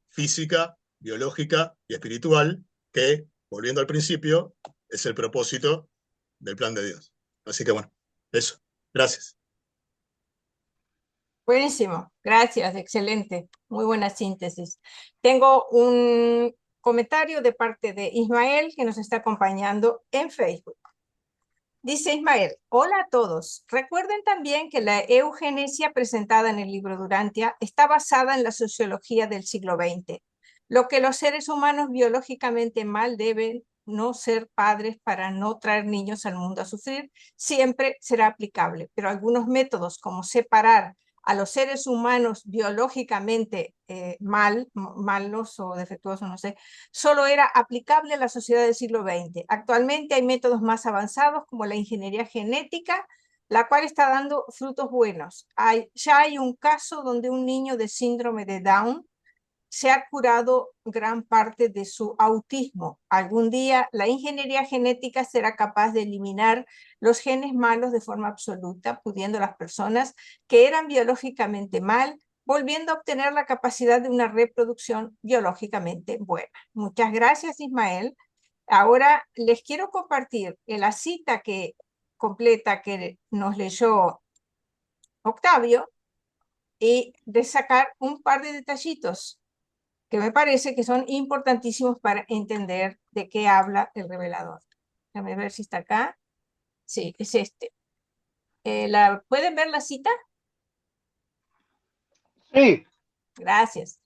física, biológica y espiritual, que, volviendo al principio, es el propósito del plan de Dios. Así que bueno, Eso. Gracias. Buenísimo, gracias, excelente, muy buena síntesis. Tengo un comentario de parte de Ismael que nos está acompañando en Facebook. Dice Ismael, hola a todos. Recuerden también que la eugenesia presentada en el libro Durantia está basada en la sociología del siglo XX. Lo que los seres humanos biológicamente mal deben no ser padres para no traer niños al mundo a sufrir, siempre será aplicable. Pero algunos métodos como separar a los seres humanos biológicamente malos o defectuosos, no sé, solo era aplicable a la sociedad del siglo XX. Actualmente hay métodos más avanzados como la ingeniería genética, la cual está dando frutos buenos. Ya hay un caso donde un niño de síndrome de Down se ha curado gran parte de su autismo. Algún día la ingeniería genética será capaz de eliminar los genes malos de forma absoluta, pudiendo las personas que eran biológicamente mal, volviendo a obtener la capacidad de una reproducción biológicamente buena. Muchas gracias, Ismael. Ahora les quiero compartir la cita completa que nos leyó Octavio y de sacar un par de detallitos que me parece que son importantísimos para entender de qué habla el revelador. Déjame ver si está acá. Sí, es este. ¿Pueden ver la cita? Sí. Gracias.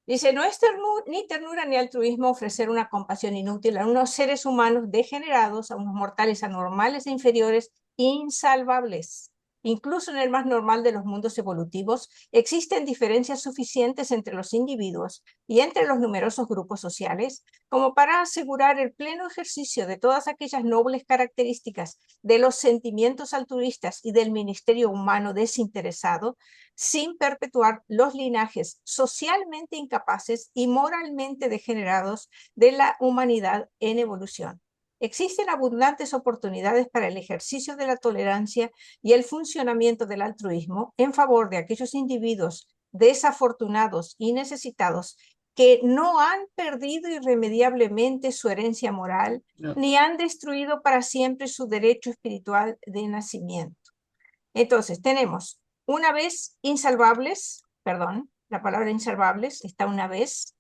Dice, no es ni ternura ni altruismo ofrecer una compasión inútil a unos seres humanos degenerados, a unos mortales anormales e inferiores, insalvables. Incluso en el más normal de los mundos evolutivos, existen diferencias suficientes entre los individuos y entre los numerosos grupos sociales como para asegurar el pleno ejercicio de todas aquellas nobles características de los sentimientos altruistas y del ministerio humano desinteresado, sin perpetuar los linajes socialmente incapaces y moralmente degenerados de la humanidad en evolución. Existen abundantes oportunidades para el ejercicio de la tolerancia y el funcionamiento del altruismo en favor de aquellos individuos desafortunados y necesitados que no han perdido irremediablemente su herencia moral, ni han destruido para siempre su derecho espiritual de nacimiento. Entonces, tenemos una vez insalvables, perdón, la palabra insalvables está una vez.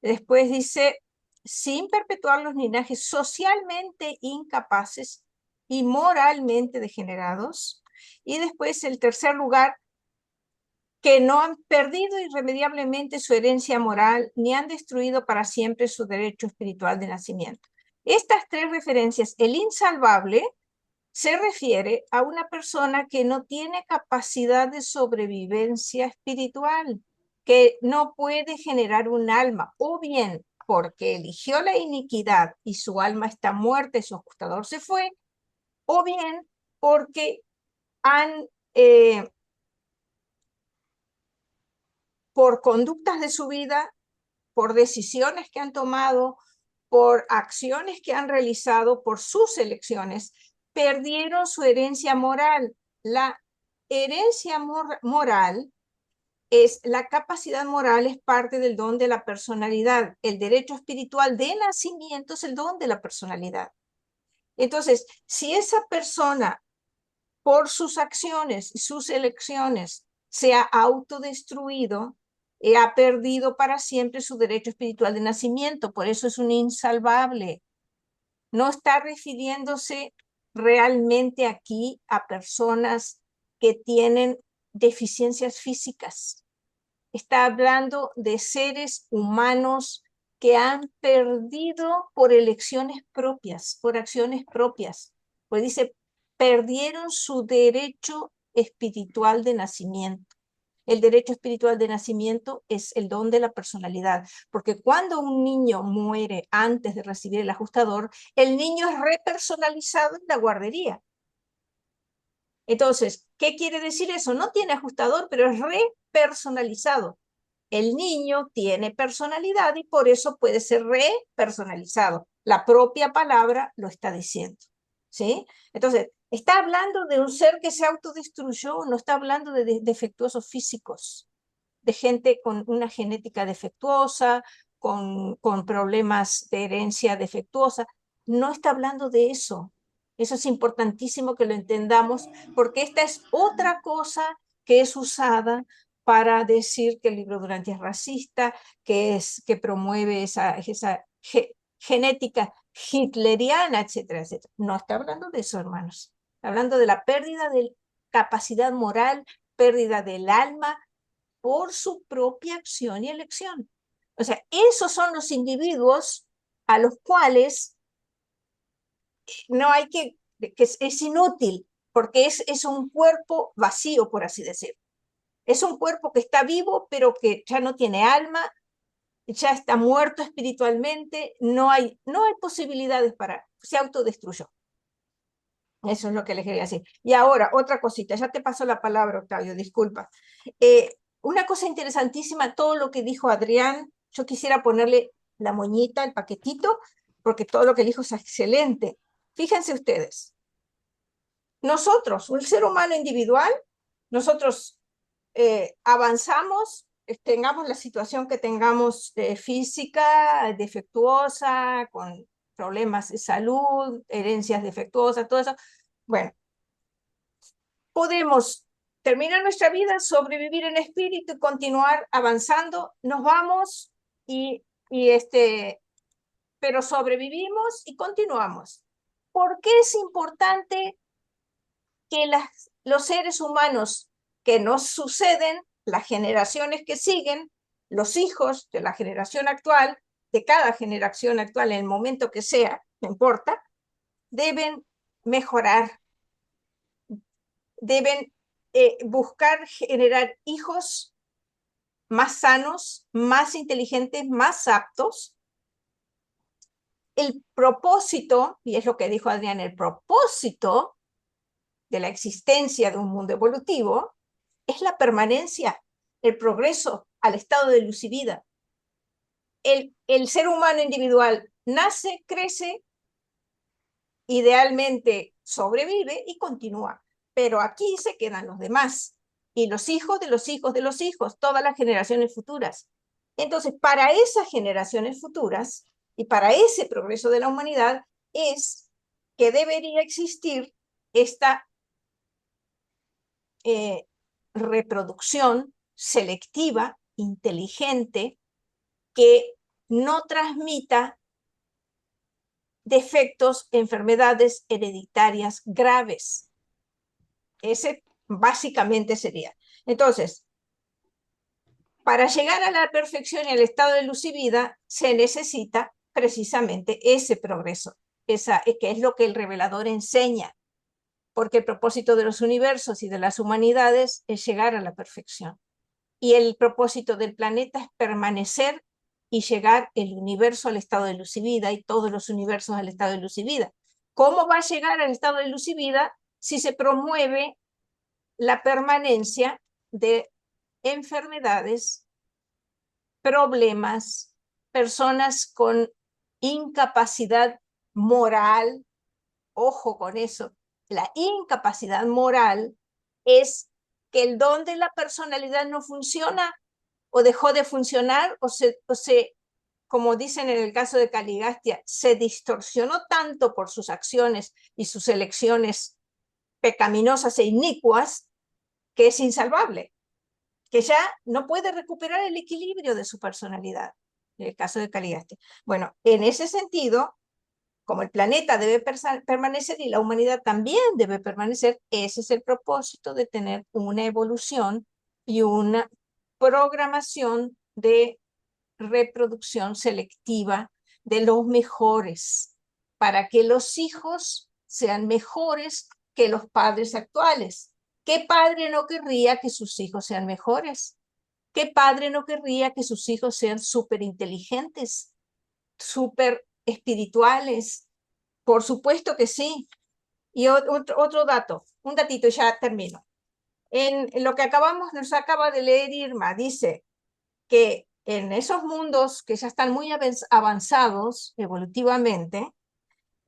Después dice, sin perpetuar los linajes socialmente incapaces y moralmente degenerados. Y después, el tercer lugar, que no han perdido irremediablemente su herencia moral ni han destruido para siempre su derecho espiritual de nacimiento. Estas tres referencias, el insalvable se refiere a una persona que no tiene capacidad de sobrevivencia espiritual, que no puede generar un alma, o bien porque eligió la iniquidad y su alma está muerta y su ajustador se fue, o bien porque han, por conductas de su vida, por decisiones que han tomado, por acciones que han realizado, por sus elecciones, perdieron su herencia moral. La herencia moral la capacidad moral es parte del don de la personalidad. El derecho espiritual de nacimiento es el don de la personalidad. Entonces, si esa persona, por sus acciones y sus elecciones, se ha autodestruido, ha perdido para siempre su derecho espiritual de nacimiento. Por eso es un insalvable. No está refiriéndose realmente aquí a personas que tienen deficiencias físicas. Está hablando de seres humanos que han perdido por elecciones propias, por acciones propias. Pues dice, perdieron su derecho espiritual de nacimiento. El derecho espiritual de nacimiento es el don de la personalidad, porque cuando un niño muere antes de recibir el ajustador, el niño es repersonalizado en la guardería. Entonces, ¿qué quiere decir eso? No tiene ajustador, pero es repersonalizado. El niño tiene personalidad y por eso puede ser repersonalizado. La propia palabra lo está diciendo, ¿sí? Entonces, está hablando de un ser que se autodestruyó, no está hablando de defectuosos físicos, de gente con una genética defectuosa, con problemas de herencia defectuosa. No está hablando de eso. Eso es importantísimo que lo entendamos, porque esta es otra cosa que es usada para decir que el libro Durantia es racista, que promueve esa genética hitleriana, etcétera, etcétera. No está hablando de eso, hermanos. Está hablando de la pérdida de capacidad moral, pérdida del alma por su propia acción y elección. O sea, esos son los individuos a los cuales no hay que es inútil, porque es un cuerpo vacío, por así decirlo. Es un cuerpo que está vivo, pero que ya no tiene alma, ya está muerto espiritualmente, no hay posibilidades para, se autodestruyó. Eso es lo que les quería decir. Y ahora, otra cosita, ya te paso la palabra, Octavio, disculpa. Una cosa interesantísima, todo lo que dijo Adrián, yo quisiera ponerle la moñita, el paquetito, porque todo lo que dijo es excelente. Fíjense ustedes, nosotros, un ser humano individual, nosotros avanzamos, tengamos la situación que tengamos física, defectuosa, con problemas de salud, herencias defectuosas, todo eso. Bueno, podemos terminar nuestra vida, sobrevivir en espíritu y continuar avanzando. Nos vamos pero sobrevivimos y continuamos. ¿Por qué es importante que los seres humanos que nos suceden, las generaciones que siguen, los hijos de la generación actual, de cada generación actual en el momento que sea, no importa, deben mejorar, deben buscar generar hijos más sanos, más inteligentes, más aptos? El propósito, y es lo que dijo Adrián, el propósito de la existencia de un mundo evolutivo es la permanencia, el progreso al estado de luz y vida. El ser humano individual nace, crece, idealmente sobrevive y continúa, pero aquí se quedan los demás y los hijos de los hijos de los hijos, todas las generaciones futuras. Entonces, para esas generaciones futuras y para ese progreso de la humanidad es que debería existir esta reproducción selectiva, inteligente, que no transmita defectos, enfermedades hereditarias graves. Ese básicamente sería. Entonces, para llegar a la perfección y al estado de luz y vida, se necesita precisamente ese progreso, que es lo que el revelador enseña, porque el propósito de los universos y de las humanidades es llegar a la perfección. Y el propósito del planeta es permanecer y llegar el universo al estado de luz y vida y todos los universos al estado de luz y vida. ¿Cómo va a llegar al estado de luz y vida si se promueve la permanencia de enfermedades, problemas, personas con incapacidad moral? Ojo con eso. La incapacidad moral es que el don de la personalidad no funciona o dejó de funcionar o como dicen en el caso de Caligastia, se distorsionó tanto por sus acciones y sus elecciones pecaminosas e inicuas que es insalvable, que ya no puede recuperar el equilibrio de su personalidad, en el caso de Caligastia. Bueno, en ese sentido, como el planeta debe permanecer y la humanidad también debe permanecer, ese es el propósito de tener una evolución y una programación de reproducción selectiva de los mejores, para que los hijos sean mejores que los padres actuales. ¿Qué padre no querría que sus hijos sean mejores? ¿Qué padre no querría que sus hijos sean súper inteligentes, súper espirituales? Por supuesto que sí. Y otro dato, un datito y ya termino. En lo que nos acaba de leer Irma, dice que en esos mundos que ya están muy avanzados evolutivamente,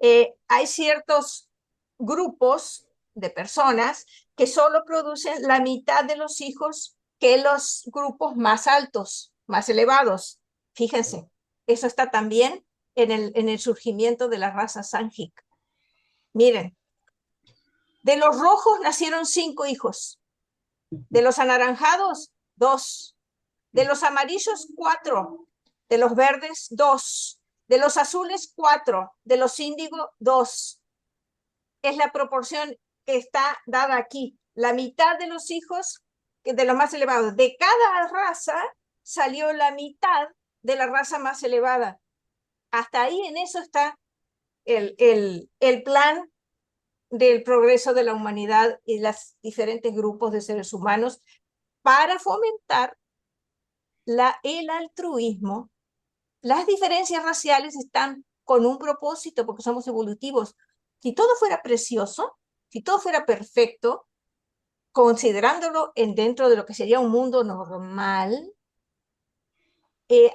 hay ciertos grupos de personas que solo producen la mitad de los hijos que los grupos más altos, más elevados. Fíjense, eso está también en el surgimiento de la raza Sangik. Miren, de los rojos nacieron 5 hijos, de los anaranjados 2, de los amarillos 4, de los verdes 2, de los azules 4, de los índigo 2. Es la proporción que está dada aquí. La mitad de los hijos, de los más elevados, de cada raza salió la mitad de la raza más elevada. Hasta ahí en eso está el plan del progreso de la humanidad y los diferentes grupos de seres humanos para fomentar el altruismo. Las diferencias raciales están con un propósito porque somos evolutivos. Si todo fuera precioso, si todo fuera perfecto, considerándolo dentro de lo que sería un mundo normal,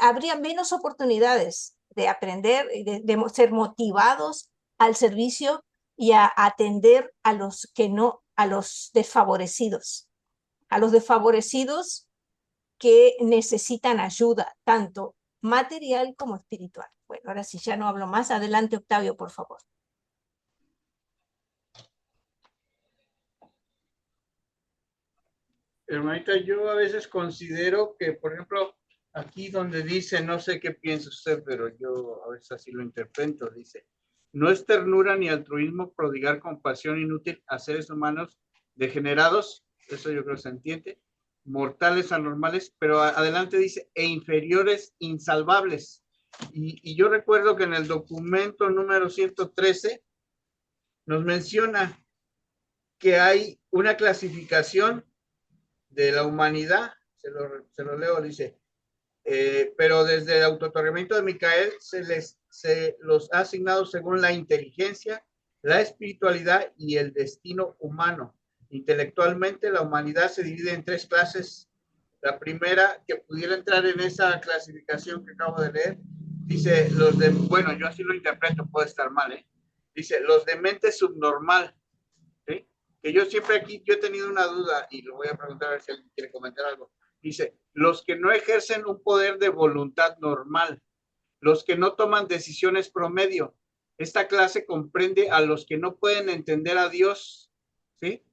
habría menos oportunidades de aprender, de ser motivados al servicio y a atender a los que no, a los desfavorecidos que necesitan ayuda, tanto material como espiritual. Bueno, ahora sí, ya no hablo más. Adelante, Octavio, por favor. Hermanita, yo a veces considero que, por ejemplo, aquí donde dice, no sé qué piensa usted, pero yo a veces así lo interpreto, dice, no es ternura ni altruismo prodigar compasión inútil a seres humanos degenerados, eso yo creo que se entiende, mortales anormales, pero adelante dice, e inferiores insalvables. Y yo recuerdo que en el documento número 113 nos menciona que hay una clasificación de la humanidad, se lo leo, dice, pero desde el autootorgamiento de Micael se los ha asignado según la inteligencia, la espiritualidad y el destino humano. Intelectualmente, la humanidad se divide en 3 clases. La primera, que pudiera entrar en esa clasificación que acabo de leer, dice bueno, yo así lo interpreto, puede estar mal, dice, los de mente subnormal, ¿sí? Que yo siempre aquí, yo he tenido una duda y lo voy a preguntar a ver si alguien quiere comentar algo. Dice, los que no ejercen un poder de voluntad normal, los que no toman decisiones promedio. Esta clase comprende a los que no pueden entender a Dios, ¿sí?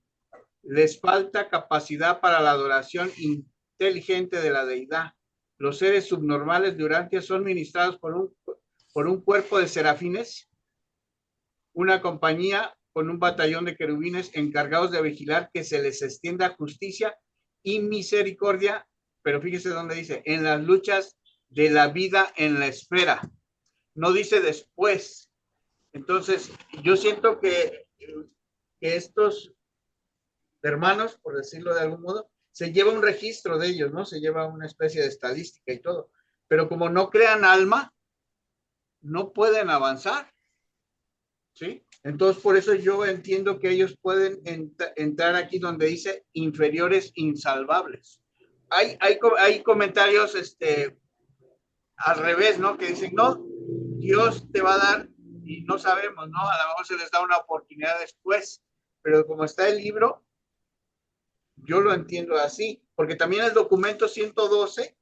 Les falta capacidad para la adoración inteligente de la deidad. Los seres subnormales de Urantia son ministrados por un cuerpo de serafines, una compañía con un batallón de querubines encargados de vigilar que se les extienda justicia y misericordia, pero fíjese dónde dice, en las luchas de la vida en la esfera. No dice después. Entonces, yo siento que estos hermanos, por decirlo de algún modo, se lleva un registro de ellos, ¿no? Se lleva una especie de estadística y todo. Pero como no crean alma, no pueden avanzar, ¿sí? Entonces, por eso yo entiendo que ellos pueden entrar aquí donde dice inferiores insalvables. Hay comentarios al revés, ¿no? Que dicen, no, Dios te va a dar, y no sabemos, ¿no? A lo mejor se les da una oportunidad después, pero como está el libro, yo lo entiendo así, porque también el documento 112,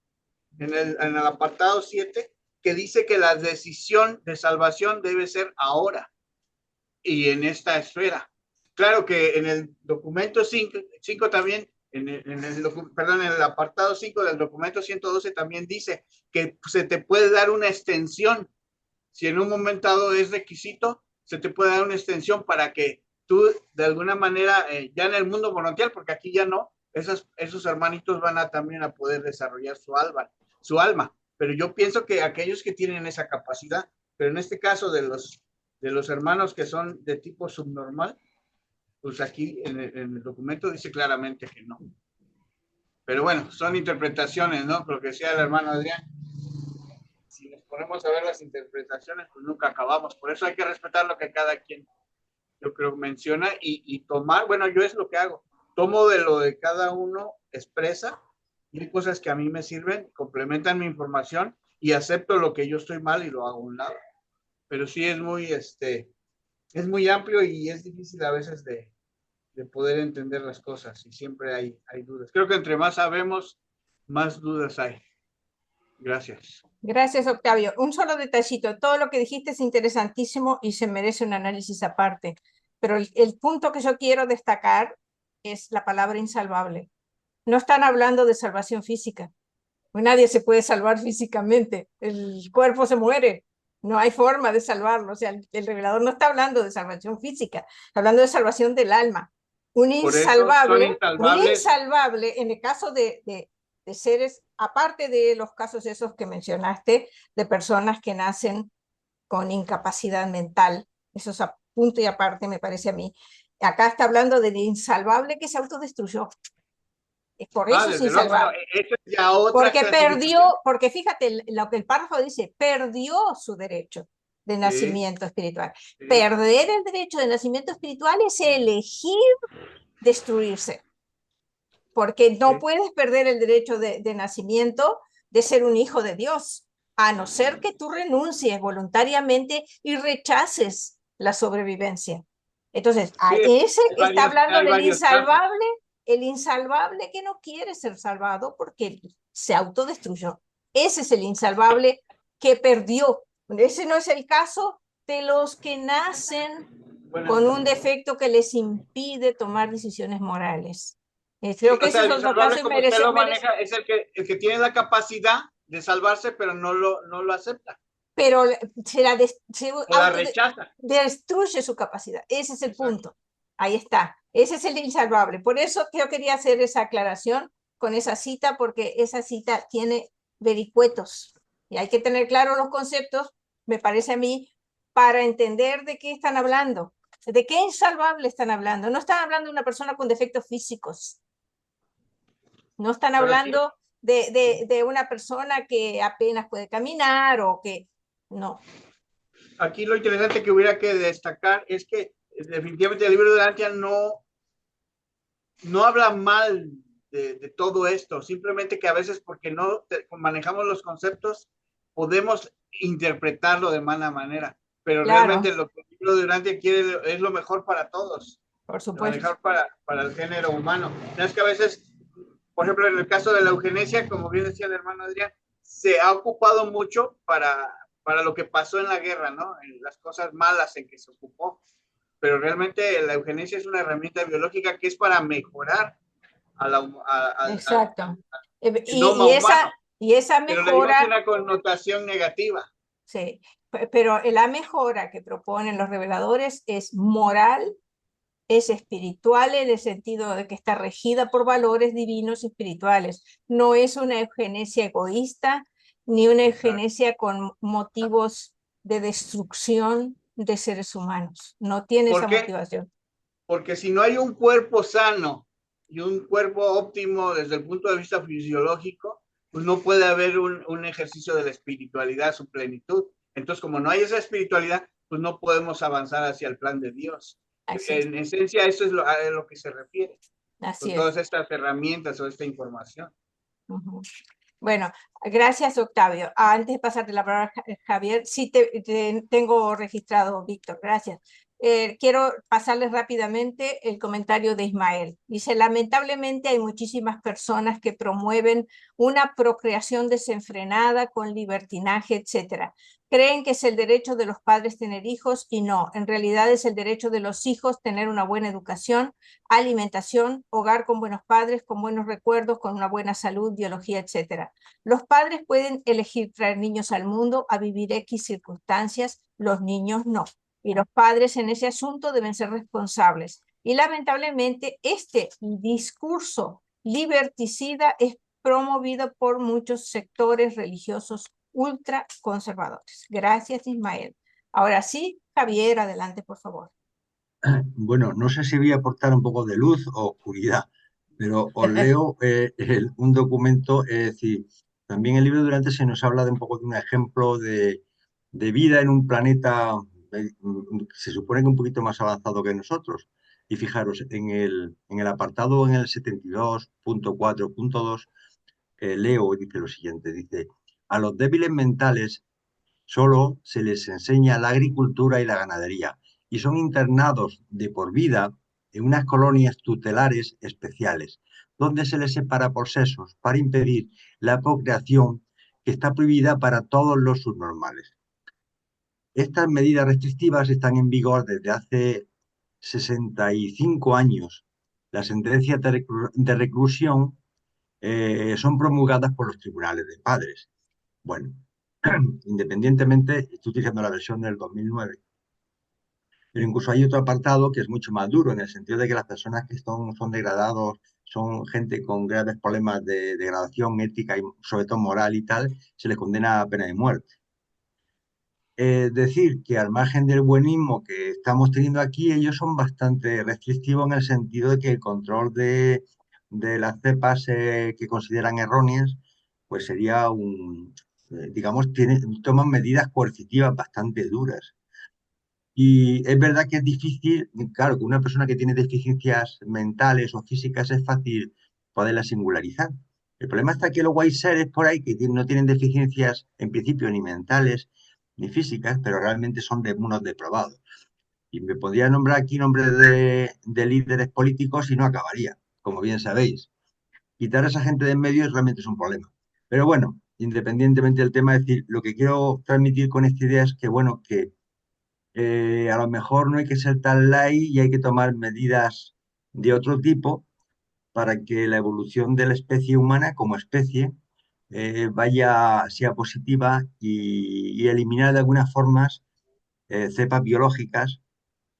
en el apartado 7, que dice que la decisión de salvación debe ser ahora y en esta esfera. Claro que en el documento 5 también, en el apartado 5 del documento 112 también dice que se te puede dar una extensión. Si en un momento dado es requisito, se te puede dar una extensión para que tú, de alguna manera, ya en el mundo monoteal, porque aquí ya no, esos hermanitos van también a poder desarrollar su alma. Pero yo pienso que aquellos que tienen esa capacidad, pero en este caso de los hermanos que son de tipo subnormal, pues aquí en el documento dice claramente que no. Pero bueno, son interpretaciones, ¿no? Lo que decía el hermano Adrián. Si nos ponemos a ver las interpretaciones, pues nunca acabamos. Por eso hay que respetar lo que cada quien, yo creo, menciona y tomar, bueno, yo es lo que hago. Tomo de lo de cada uno, expresa, y hay cosas que a mí me sirven, complementan mi información y acepto lo que yo estoy mal y lo hago a un lado. Pero sí es muy amplio y es difícil a veces de poder entender las cosas y siempre hay dudas. Creo que entre más sabemos, más dudas hay. Gracias. Gracias, Octavio. Un solo detallito. Todo lo que dijiste es interesantísimo y se merece un análisis aparte. Pero el punto que yo quiero destacar es la palabra insalvable. No están hablando de salvación física. Nadie se puede salvar físicamente. El cuerpo se muere. No hay forma de salvarlo. O sea, el revelador no está hablando de salvación física, está hablando de salvación del alma. Un Por eso son insalvables. insalvable en el caso de seres, aparte de los casos esos que mencionaste, de personas que nacen con incapacidad mental. Eso es a punto y aparte, me parece a mí. Acá está hablando del insalvable que se autodestruyó. Por eso es desde luego, insalvable. eso es ya otra Porque clasificación. perdió, porque fíjate lo que el párrafo dice, perdió su derecho de nacimiento espiritual. Sí. Perder el derecho de nacimiento espiritual es elegir destruirse. Porque no puedes perder el derecho de nacimiento de ser un hijo de Dios, a no ser que tú renuncies voluntariamente y rechaces la sobrevivencia. Entonces, a ese que está hablando del insalvable, el insalvable que no quiere ser salvado porque se autodestruyó. Ese es el insalvable que perdió. Ese no es el caso de los que nacen con un defecto que les impide tomar decisiones morales. Creo que ese es otro caso y como usted lo maneja, es el que tiene la capacidad de salvarse, pero no lo acepta. Pero la rechaza. Destruye su capacidad. Ese es el punto. Ahí está. Ese es el insalvable. Por eso yo quería hacer esa aclaración con esa cita, porque esa cita tiene vericuetos. Y hay que tener claros los conceptos, me parece a mí, para entender de qué están hablando. ¿De qué insalvable están hablando? No están hablando de una persona con defectos físicos. No están hablando de una persona que apenas puede caminar o que... No. Aquí lo interesante que hubiera que destacar es que definitivamente el libro de Urantia no habla mal de todo esto, simplemente que a veces porque no manejamos los conceptos podemos interpretarlo de mala manera, pero realmente lo que el libro de Urantia quiere es lo mejor para todos. Por supuesto. Lo mejor para el género humano. No es que a veces, por ejemplo, en el caso de la eugenesia, como bien decía el hermano Adrián, se ha ocupado mucho para lo que pasó en la guerra, ¿no? En las cosas malas en que se ocupó. Pero realmente la eugenesia es una herramienta biológica que es para mejorar a la exacto. Y esa mejora... Pero le dimos una connotación negativa. Sí, pero la mejora que proponen los reveladores es moral, es espiritual en el sentido de que está regida por valores divinos y espirituales. No es una eugenesia egoísta, ni una eugenesia con motivos de destrucción de seres humanos. No tiene esa motivación. Porque si no hay un cuerpo sano y un cuerpo óptimo desde el punto de vista fisiológico, pues no puede haber un ejercicio de la espiritualidad a su plenitud. Entonces, como no hay esa espiritualidad, pues no podemos avanzar hacia el plan de Dios. En esencia, eso es a lo que se refiere. Así con todas estas herramientas o esta información. Bueno, gracias, Octavio. Antes de pasarte la palabra a Javier, sí tengo registrado, Víctor, gracias. Quiero pasarles rápidamente el comentario de Ismael. Dice, lamentablemente hay muchísimas personas que promueven una procreación desenfrenada con libertinaje, etcétera. Creen que es el derecho de los padres tener hijos y no, en realidad es el derecho de los hijos tener una buena educación, alimentación, hogar con buenos padres, con buenos recuerdos, con una buena salud, biología, etcétera. Los padres pueden elegir traer niños al mundo a vivir X circunstancias, los niños no. Y los padres en ese asunto deben ser responsables. Y lamentablemente este discurso liberticida es promovido por muchos sectores religiosos ultraconservadores. Gracias, Ismael. Ahora sí, Javier, adelante, por favor. Bueno, no sé si voy a aportar un poco de luz o oscuridad, pero os leo un documento, es decir, también el libro de Durante se nos habla de un poco de un ejemplo de vida en un planeta, se supone que un poquito más avanzado que nosotros. Y fijaros, en el apartado, en el 72.4.2, leo y dice lo siguiente, dice, a los débiles mentales solo se les enseña la agricultura y la ganadería y son internados de por vida en unas colonias tutelares especiales, donde se les separa por sexos para impedir la procreación que está prohibida para todos los subnormales. Estas medidas restrictivas están en vigor desde hace 65 años. Las sentencias de reclusión son promulgadas por los tribunales de padres. Bueno, independientemente, estoy utilizando la versión del 2009, pero incluso hay otro apartado que es mucho más duro, en el sentido de que las personas que son degradados, son gente con graves problemas de degradación ética y sobre todo moral y tal, se les condena a pena de muerte. Es decir, que al margen del buenismo que estamos teniendo aquí, ellos son bastante restrictivos en el sentido de que el control de las cepas que consideran erróneas, pues sería digamos, toman medidas coercitivas bastante duras. Y es verdad que es difícil, claro, que una persona que tiene deficiencias mentales o físicas es fácil poderla singularizar. El problema está que luego hay seres por ahí que no tienen deficiencias en principio ni mentales ni físicas, pero realmente son unos depravados. Y me podría nombrar aquí nombres de líderes políticos y no acabaría, como bien sabéis. Quitar a esa gente de en medio realmente es un problema. Pero bueno, independientemente del tema, es decir, lo que quiero transmitir con esta idea es que, bueno, que a lo mejor no hay que ser tan light y hay que tomar medidas de otro tipo para que la evolución de la especie humana como especie sea positiva y eliminar de algunas formas cepas biológicas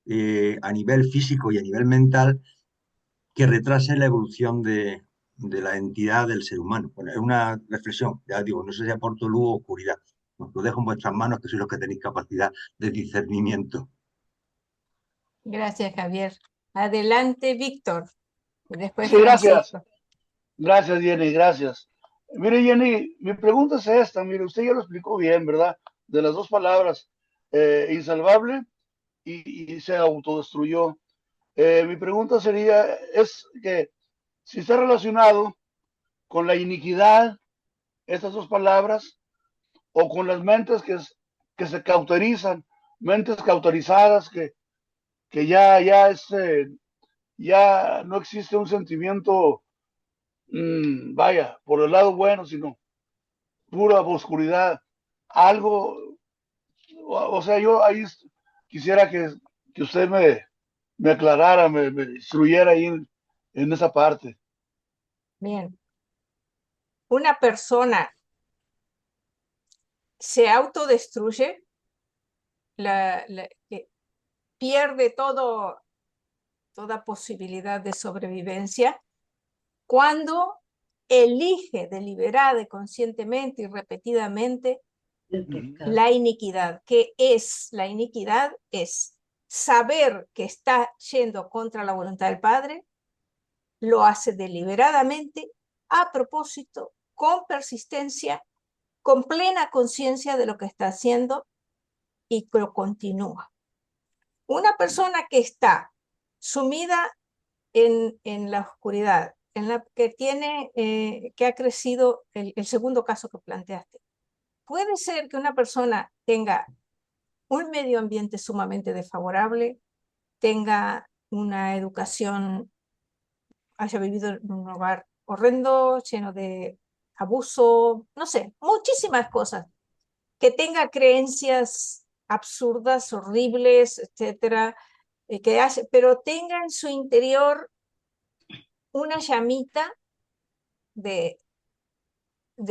a nivel físico y a nivel mental que retrasen la evolución de la entidad del ser humano. Bueno, es una reflexión, ya digo, no sé si aporto luz o oscuridad. Os lo dejo en vuestras manos, que sois los que tenéis capacidad de discernimiento. Gracias, Javier. Adelante, Víctor. Después Sí, gracias. Francisco. Gracias, Jenny, gracias. Mire, Jenny, mi pregunta es esta. Mire, usted ya lo explicó bien, ¿verdad? De las dos palabras, insalvable y se autodestruyó. Mi pregunta sería, es que si está relacionado con la iniquidad, estas dos palabras, o con las mentes que se cauterizan, mentes cauterizadas, que ya no existe un sentimiento, vaya, por el lado bueno, sino pura oscuridad. Algo, o sea, yo ahí quisiera que usted me aclarara, me instruyera ahí en esa parte. Bien. Una persona se autodestruye, pierde toda posibilidad de sobrevivencia cuando elige deliberada y conscientemente y repetidamente la iniquidad. ¿Qué es la iniquidad? Es saber que está yendo contra la voluntad del Padre, lo hace deliberadamente, a propósito, con persistencia, con plena conciencia de lo que está haciendo y lo continúa. Una persona que está sumida en la oscuridad, en la que que ha crecido el segundo caso que planteaste. Puede ser que una persona tenga un medio ambiente sumamente desfavorable, tenga una educación, haya vivido en un hogar horrendo, lleno de abuso, no sé, muchísimas cosas, que tenga creencias absurdas, horribles, etcétera, pero tenga en su interior una llamita de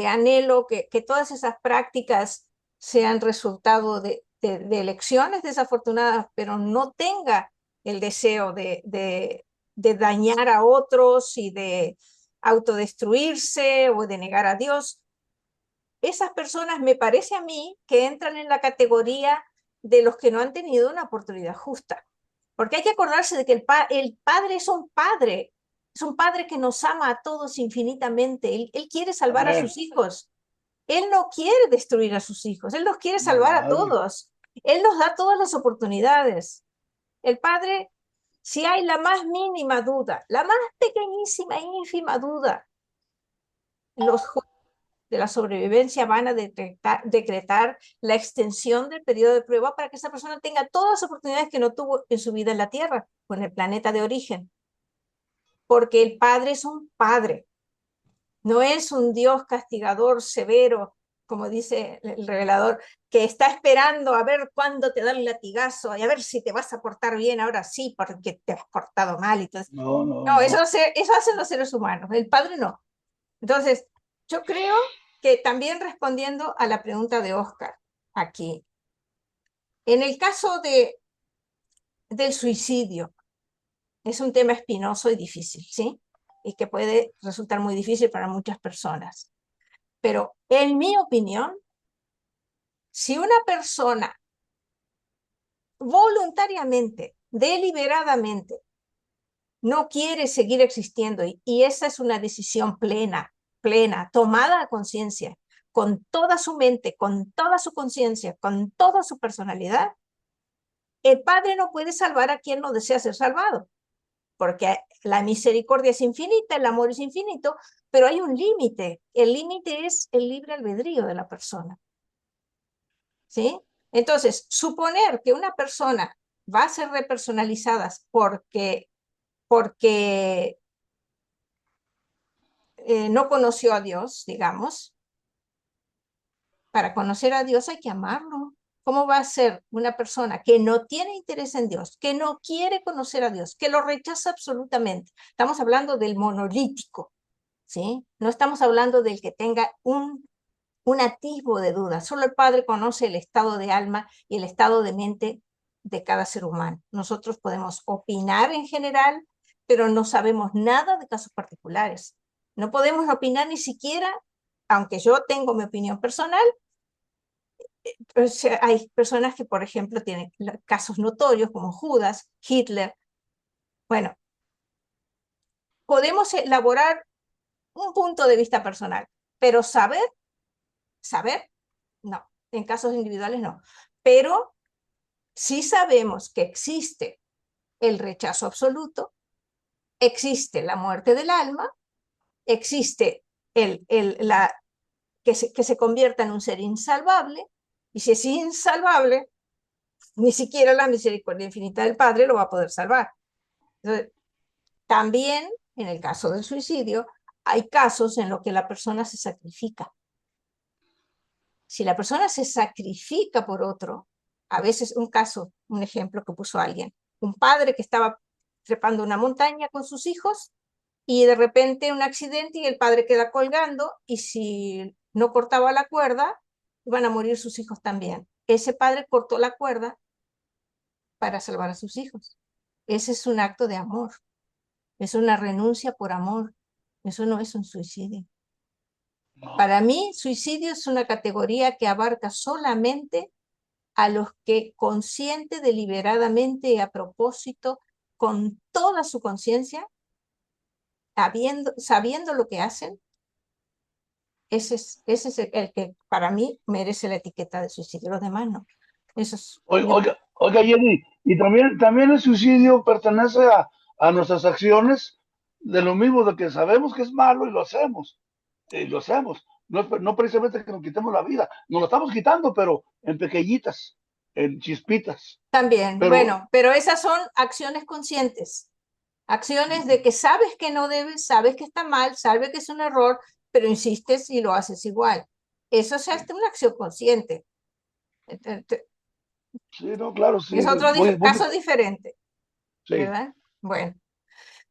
anhelo, que todas esas prácticas sean resultado de elecciones desafortunadas, pero no tenga el deseo de dañar a otros y de autodestruirse o de negar a Dios. Esas personas me parece a mí que entran en la categoría de los que no han tenido una oportunidad justa. Porque hay que acordarse de que el Padre es un Padre que nos ama a todos infinitamente. Él quiere salvar a sus hijos. Él no quiere destruir a sus hijos. Él los quiere salvar a todos. Él nos da todas las oportunidades. El Padre, si hay la más mínima duda, la más pequeñísima, ínfima duda, los jueces de la sobrevivencia van a decretar la extensión del periodo de prueba para que esa persona tenga todas las oportunidades que no tuvo en su vida en la Tierra o en el planeta de origen. Porque el Padre es un Padre, no es un Dios castigador, severo, como dice el revelador, que está esperando a ver cuándo te da el latigazo y a ver si te vas a portar bien ahora sí, porque te has portado mal y todo eso. No, eso hacen los seres humanos, el padre no. Entonces, yo creo que también respondiendo a la pregunta de Oscar aquí, en el caso del suicidio, es un tema espinoso y difícil, ¿sí? Y que puede resultar muy difícil para muchas personas. Pero en mi opinión, si una persona voluntariamente, deliberadamente, no quiere seguir existiendo y esa es una decisión plena, tomada a conciencia, con toda su mente, con toda su conciencia, con toda su personalidad, el Padre no puede salvar a quien no desea ser salvado, porque la misericordia es infinita, el amor es infinito, pero hay un límite. El límite es el libre albedrío de la persona. ¿Sí? Entonces, suponer que una persona va a ser repersonalizada porque no conoció a Dios, digamos, para conocer a Dios hay que amarlo. ¿Cómo va a ser una persona que no tiene interés en Dios, que no quiere conocer a Dios, que lo rechaza absolutamente? Estamos hablando del monolítico, ¿sí? No estamos hablando del que tenga un atisbo de duda. Solo el Padre conoce el estado de alma y el estado de mente de cada ser humano. Nosotros podemos opinar en general, pero no sabemos nada de casos particulares. No podemos opinar ni siquiera, aunque yo tengo mi opinión personal, o sea, hay personas que, por ejemplo, tienen casos notorios como Judas, Hitler. Bueno, podemos elaborar un punto de vista personal, pero saber, no. En casos individuales no. Pero sí sabemos que existe el rechazo absoluto, existe la muerte del alma, existe que se convierta en un ser insalvable, y si es insalvable, ni siquiera la misericordia infinita del Padre lo va a poder salvar. Entonces, también, en el caso del suicidio, hay casos en los que la persona se sacrifica. Si la persona se sacrifica por otro, a veces un ejemplo que puso alguien, un padre que estaba trepando una montaña con sus hijos y de repente un accidente y el padre queda colgando y si no cortaba la cuerda, iban a morir sus hijos también. Ese padre cortó la cuerda para salvar a sus hijos. Ese es un acto de amor. Es una renuncia por amor. Eso no es un suicidio. Para mí, suicidio es una categoría que abarca solamente a los que consciente, deliberadamente y a propósito, con toda su conciencia, sabiendo lo que hacen, ese es el que para mí merece la etiqueta de suicidio. Los demás no. Eso es. Oiga, Jenny, y también el suicidio pertenece a nuestras acciones, de lo mismo de que sabemos que es malo y lo hacemos. No precisamente que nos quitemos la vida, nos lo estamos quitando, pero en pequeñitas, en chispitas. También, pero esas son acciones conscientes, acciones de que sabes que no debes, sabes que está mal, sabes que es un error, pero insistes y lo haces igual. Eso es una acción consciente. Sí, no, claro, sí. Es otro caso diferente, sí. ¿Verdad? Bueno,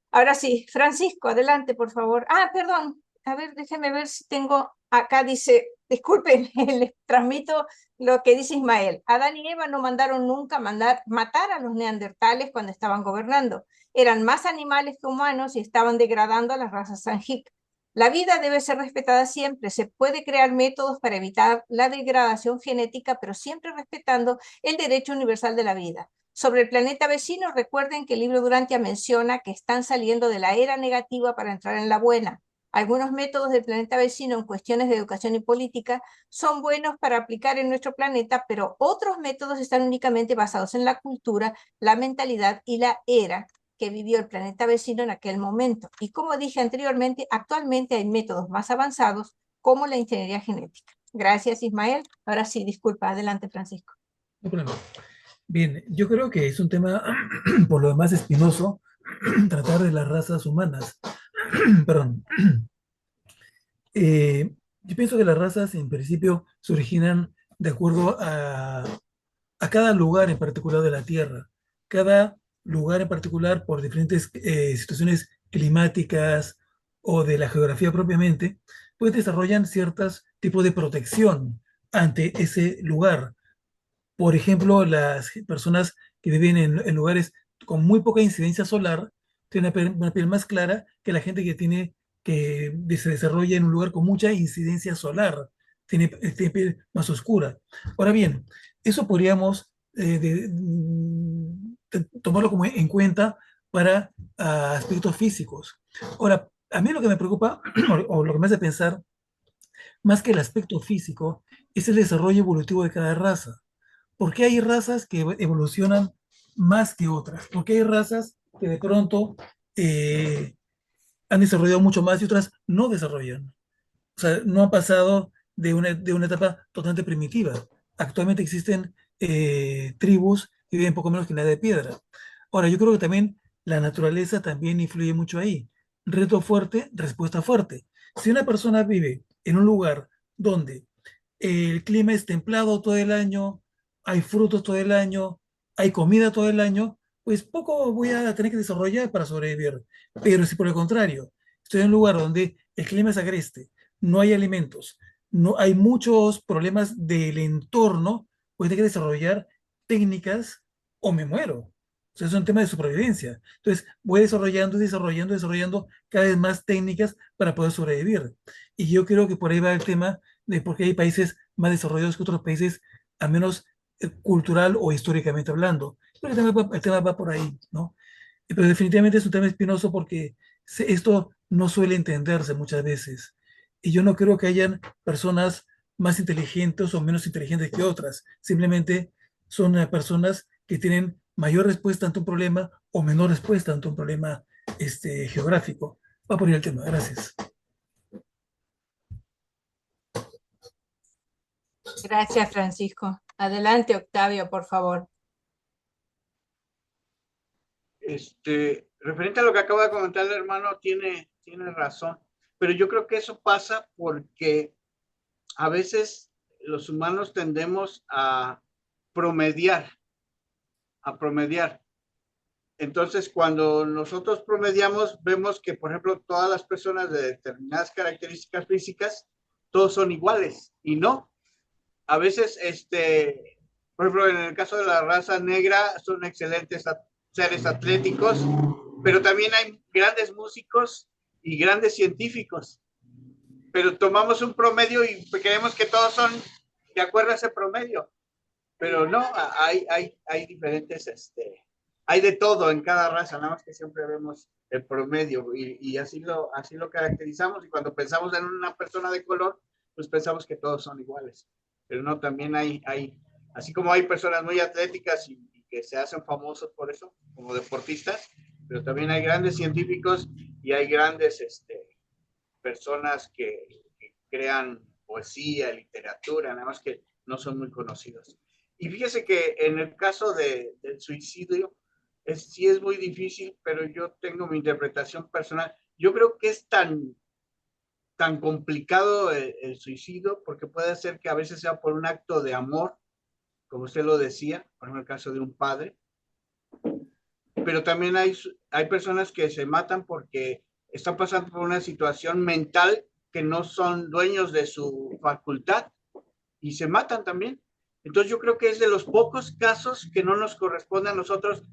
ahora sí, Francisco, adelante, por favor. Perdón, a ver, déjeme ver si tengo, acá dice, disculpen, les transmito lo que dice Ismael. Adán y Eva no mandaron nunca matar a los neandertales cuando estaban gobernando. Eran más animales que humanos y estaban degradando a las razas Sanjik. La vida debe ser respetada siempre. Se puede crear métodos para evitar la degradación genética, pero siempre respetando el derecho universal de la vida. Sobre el planeta vecino, recuerden que el libro Durantia menciona que están saliendo de la era negativa para entrar en la buena. Algunos métodos del planeta vecino en cuestiones de educación y política son buenos para aplicar en nuestro planeta, pero otros métodos están únicamente basados en la cultura, la mentalidad y la era que vivió el planeta vecino en aquel momento. Y como dije anteriormente, actualmente hay métodos más avanzados como la ingeniería genética. Gracias, Ismael. Ahora sí, disculpa. Adelante, Francisco. No problema. Bien, yo creo que es un tema, por lo demás, espinoso, tratar de las razas humanas. Perdón. Yo pienso que las razas en principio se originan de acuerdo a cada lugar en particular de la Tierra. Cada lugar en particular, por diferentes situaciones climáticas o de la geografía propiamente, pues desarrollan ciertos tipos de protección ante ese lugar. Por ejemplo, las personas que viven en lugares con muy poca incidencia solar tienen una piel más clara que la gente que se desarrolla en un lugar con mucha incidencia solar, tiene piel más oscura. Ahora bien, eso podríamos tomarlo como en cuenta para aspectos físicos. Ahora, a mí lo que me preocupa o lo que me hace pensar, más que el aspecto físico, es el desarrollo evolutivo de cada raza. ¿Por qué hay razas que evolucionan más que otras? ¿Por qué hay razas que de pronto han desarrollado mucho más y otras no desarrollan? O sea, no han pasado de una etapa totalmente primitiva. Actualmente existen tribus que viven poco menos que en la edad de piedra. Ahora, yo creo que también la naturaleza también influye mucho ahí. Reto fuerte, respuesta fuerte. Si una persona vive en un lugar donde el clima es templado todo el año, hay frutos todo el año, hay comida todo el año, pues poco voy a tener que desarrollar para sobrevivir. Pero si por el contrario, estoy en un lugar donde el clima es agreste, no hay alimentos, no hay muchos problemas del entorno, pues tengo que desarrollar técnicas o me muero. O sea, es un tema de supervivencia. Entonces, voy desarrollando cada vez más técnicas para poder sobrevivir. Y yo creo que por ahí va el tema de por qué hay países más desarrollados que otros países, al menos cultural o históricamente hablando. Pero el tema va por ahí, ¿no? Pero definitivamente es un tema espinoso porque esto no suele entenderse muchas veces. Y yo no creo que hayan personas más inteligentes o menos inteligentes que otras. Simplemente son personas que tienen mayor respuesta ante un problema o menor respuesta ante un problema geográfico. Va por ahí el tema. Gracias. Gracias, Francisco. Adelante, Octavio, por favor. Referente a lo que acaba de comentar el hermano, tiene razón, pero yo creo que eso pasa porque a veces los humanos tendemos a promediar. Entonces, cuando nosotros promediamos, vemos que, por ejemplo, todas las personas de determinadas características físicas, todos son iguales, y no. A veces, por ejemplo, en el caso de la raza negra, son excelentes seres atléticos, pero también hay grandes músicos y grandes científicos. Pero tomamos un promedio y creemos que todos son de acuerdo a ese promedio. Pero no, hay diferentes, hay de todo en cada raza, nada más que siempre vemos el promedio y así lo caracterizamos. Y cuando pensamos en una persona de color, pues pensamos que todos son iguales. Pero no, también hay así como hay personas muy atléticas y que se hacen famosos por eso, como deportistas, pero también hay grandes científicos y hay grandes personas que crean poesía, literatura, nada más que no son muy conocidos. Y fíjese que en el caso del suicidio, sí es muy difícil, pero yo tengo mi interpretación personal. Yo creo que es tan complicado el suicidio, porque puede ser que a veces sea por un acto de amor, como usted lo decía, por ejemplo, el caso de un padre, pero también hay personas que se matan porque están pasando por una situación mental que no son dueños de su facultad y se matan también. Entonces yo creo que es de los pocos casos que no nos corresponde a nosotros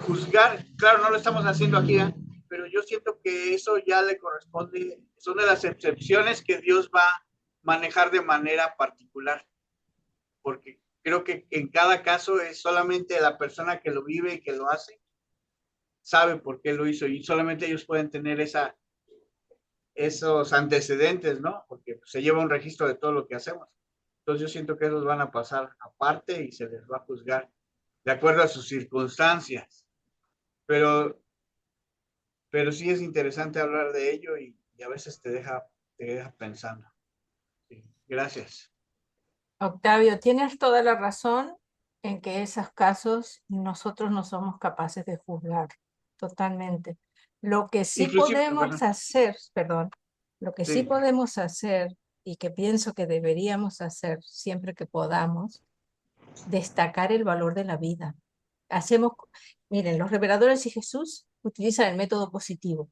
juzgar. Claro, no lo estamos haciendo aquí, ¿eh? Pero yo siento que eso ya le corresponde, son de las excepciones que Dios va a manejar de manera particular, porque creo que en cada caso es solamente la persona que lo vive y que lo hace, sabe por qué lo hizo y solamente ellos pueden tener esos antecedentes, ¿no? Porque se lleva un registro de todo lo que hacemos. Entonces yo siento que esos van a pasar aparte y se les va a juzgar de acuerdo a sus circunstancias. Pero sí es interesante hablar de ello y a veces te deja pensando. Sí, gracias. Octavio, tienes toda la razón en que esos casos nosotros no somos capaces de juzgar totalmente. Lo que sí Inclusive, podemos hacer, perdón, Lo que sí Sí. podemos hacer, y que pienso que deberíamos hacer siempre que podamos, destacar el valor de la vida. Miren, los reveladores y Jesús utilizan el método positivo.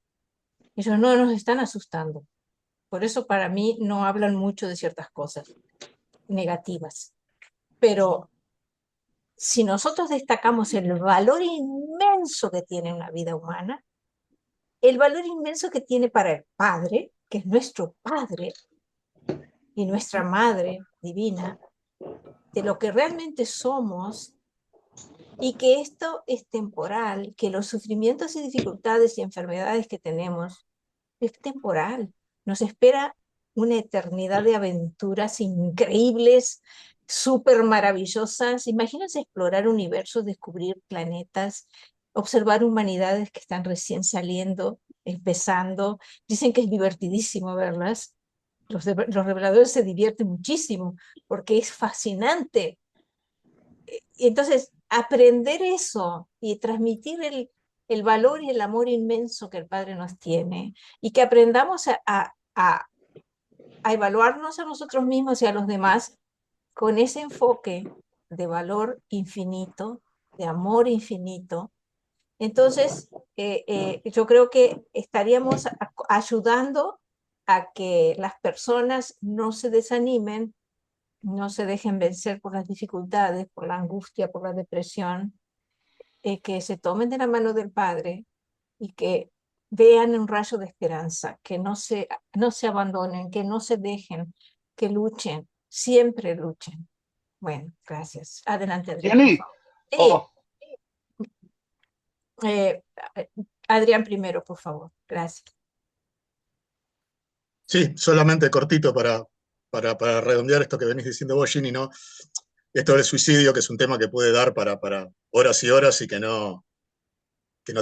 Ellos no nos están asustando. Por eso para mí no hablan mucho de ciertas cosas negativas. Pero si nosotros destacamos el valor inmenso que tiene una vida humana, el valor inmenso que tiene para el Padre, que es nuestro Padre y nuestra Madre divina, de lo que realmente somos, y que esto es temporal, que los sufrimientos y dificultades y enfermedades que tenemos es temporal. Nos espera una eternidad de aventuras increíbles, súper maravillosas. Imagínense explorar universos, descubrir planetas, observar humanidades que están recién saliendo, empezando. Dicen que es divertidísimo verlas. Los reveladores se divierten muchísimo porque es fascinante. Y entonces, aprender eso y transmitir el valor y el amor inmenso que el Padre nos tiene, y que aprendamos a evaluarnos a nosotros mismos y a los demás con ese enfoque de valor infinito, de amor infinito. Entonces, yo creo que estaríamos ayudando a que las personas no se desanimen, no se dejen vencer por las dificultades, por la angustia, por la depresión, que se tomen de la mano del Padre y que vean un rayo de esperanza, que no se abandonen, que no se dejen, que luchen, siempre luchen. Bueno, gracias. Adelante, Adrián, por Jenny, favor. Sí, oh, eh, Adrián primero, por favor. Gracias. Sí, solamente cortito para redondear esto que venís diciendo vos, Ginny, ¿no? Esto del suicidio, que es un tema que puede dar para horas y horas y que no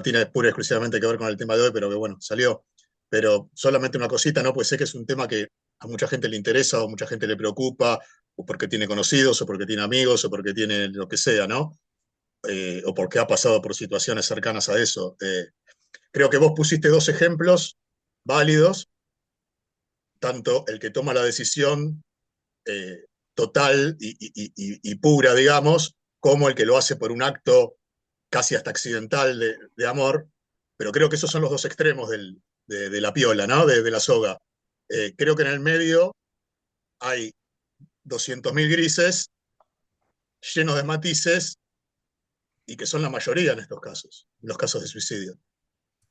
tiene pura y exclusivamente que ver con el tema de hoy, pero que bueno, salió. Pero solamente una cosita, ¿no? Pues sé que es un tema que a mucha gente le interesa o mucha gente le preocupa, o porque tiene conocidos, o porque tiene amigos, o porque tiene lo que sea, ¿no? O porque ha pasado por situaciones cercanas a eso. Creo que vos pusiste dos ejemplos válidos, tanto el que toma la decisión total y pura, digamos, como el que lo hace por un acto casi hasta accidental de amor, pero creo que esos son los dos extremos de la piola, ¿no? De la soga. Creo que en el medio hay 200.000 grises llenos de matices y que son la mayoría en estos casos, en los casos de suicidio.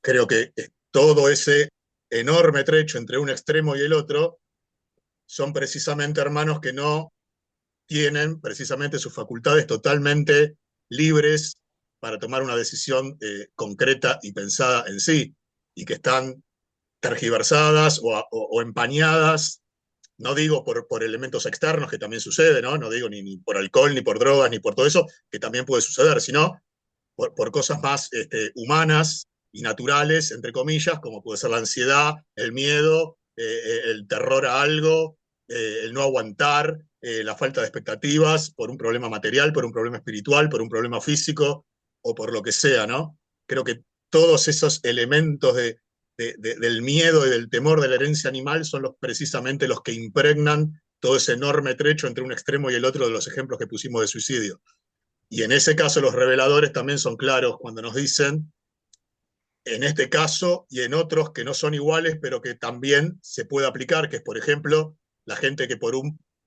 Creo que todo ese enorme trecho entre un extremo y el otro son precisamente hermanos que no tienen precisamente sus facultades totalmente libres para tomar una decisión concreta y pensada en sí, y que están tergiversadas o empañadas, no digo por elementos externos, que también sucede, no digo ni por alcohol, ni por drogas, ni por todo eso, que también puede suceder, sino por cosas más humanas y naturales, entre comillas, como puede ser la ansiedad, el miedo, el terror a algo, el no aguantar, la falta de expectativas por un problema material, por un problema espiritual, por un problema físico o por lo que sea, ¿no? Creo que todos esos elementos del miedo y del temor de la herencia animal son precisamente los que impregnan todo ese enorme trecho entre un extremo y el otro de los ejemplos que pusimos de suicidio. Y en ese caso los reveladores también son claros cuando nos dicen, en este caso y en otros que no son iguales, pero que también se puede aplicar, que es, por ejemplo, la gente que por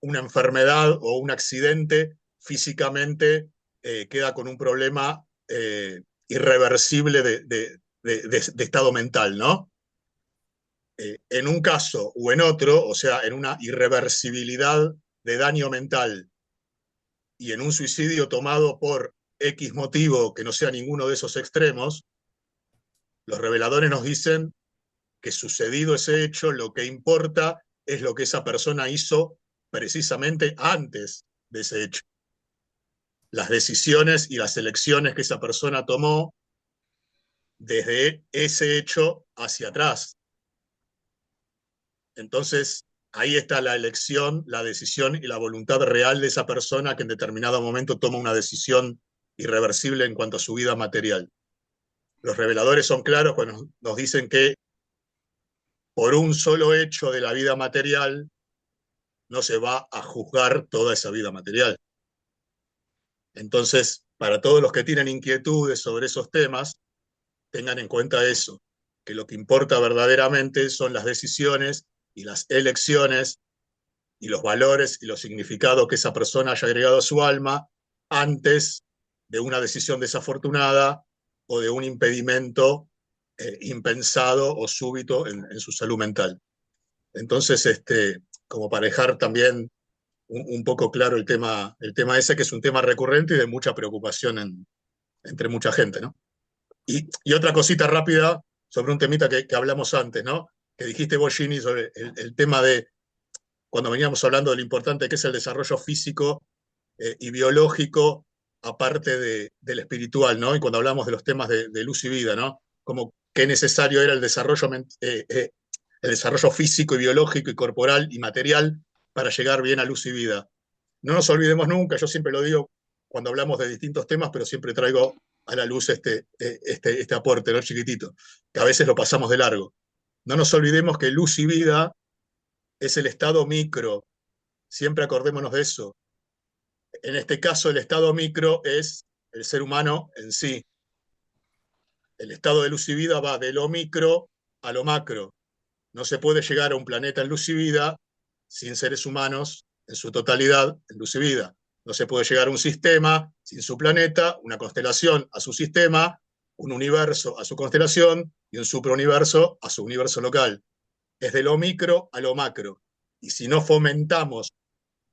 una enfermedad o un accidente físicamente queda con un problema irreversible de estado mental, ¿no? En un caso o en otro, o sea, en una irreversibilidad de daño mental y en un suicidio tomado por X motivo que no sea ninguno de esos extremos, los reveladores nos dicen que sucedido ese hecho, lo que importa es lo que esa persona hizo precisamente antes de ese hecho. Las decisiones y las elecciones que esa persona tomó desde ese hecho hacia atrás. Entonces, ahí está la elección, la decisión y la voluntad real de esa persona que en determinado momento toma una decisión irreversible en cuanto a su vida material. Los reveladores son claros cuando nos dicen que por un solo hecho de la vida material no se va a juzgar toda esa vida material. Entonces, para todos los que tienen inquietudes sobre esos temas, tengan en cuenta eso, que lo que importa verdaderamente son las decisiones y las elecciones y los valores y los significados que esa persona haya agregado a su alma antes de una decisión desafortunada o de un impedimento impensado o súbito en su salud mental. Entonces, como para dejar también un poco claro el tema ese, que es un tema recurrente y de mucha preocupación entre mucha gente, ¿no? Y otra cosita rápida sobre un temita que hablamos antes, ¿no? Que dijiste vos, Ginny, sobre el tema de cuando veníamos hablando de lo importante que es el desarrollo físico y biológico, aparte del espiritual, ¿no? Y cuando hablamos de los temas de luz y vida, ¿no? Como qué necesario era el desarrollo físico y biológico y corporal y material para llegar bien a luz y vida. No nos olvidemos nunca, yo siempre lo digo cuando hablamos de distintos temas, pero siempre traigo a la luz este aporte, ¿no? Chiquitito, que a veces lo pasamos de largo. No nos olvidemos que luz y vida es el estado micro, siempre acordémonos de eso. En este caso, el estado micro es el ser humano en sí. El estado de luz y vida va de lo micro a lo macro. No se puede llegar a un planeta en luz y vida sin seres humanos en su totalidad en luz y vida. No se puede llegar a un sistema sin su planeta, una constelación a su sistema, un universo a su constelación y un suprauniverso a su universo local. Es de lo micro a lo macro. Y si no fomentamos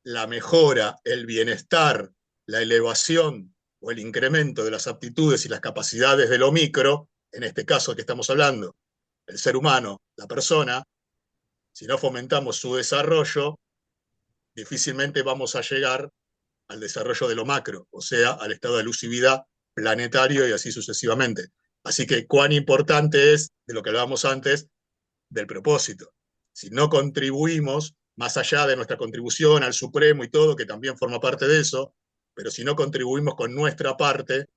la mejora, el bienestar, la elevación o el incremento de las aptitudes y las capacidades de lo micro, en este caso que estamos hablando, el ser humano, la persona, si no fomentamos su desarrollo, difícilmente vamos a llegar al desarrollo de lo macro, o sea, al estado de luz y vida planetario y así sucesivamente. Así que cuán importante es, de lo que hablábamos antes, del propósito. Si no contribuimos, más allá de nuestra contribución al Supremo y todo, que también forma parte de eso, pero si no contribuimos con nuestra parte,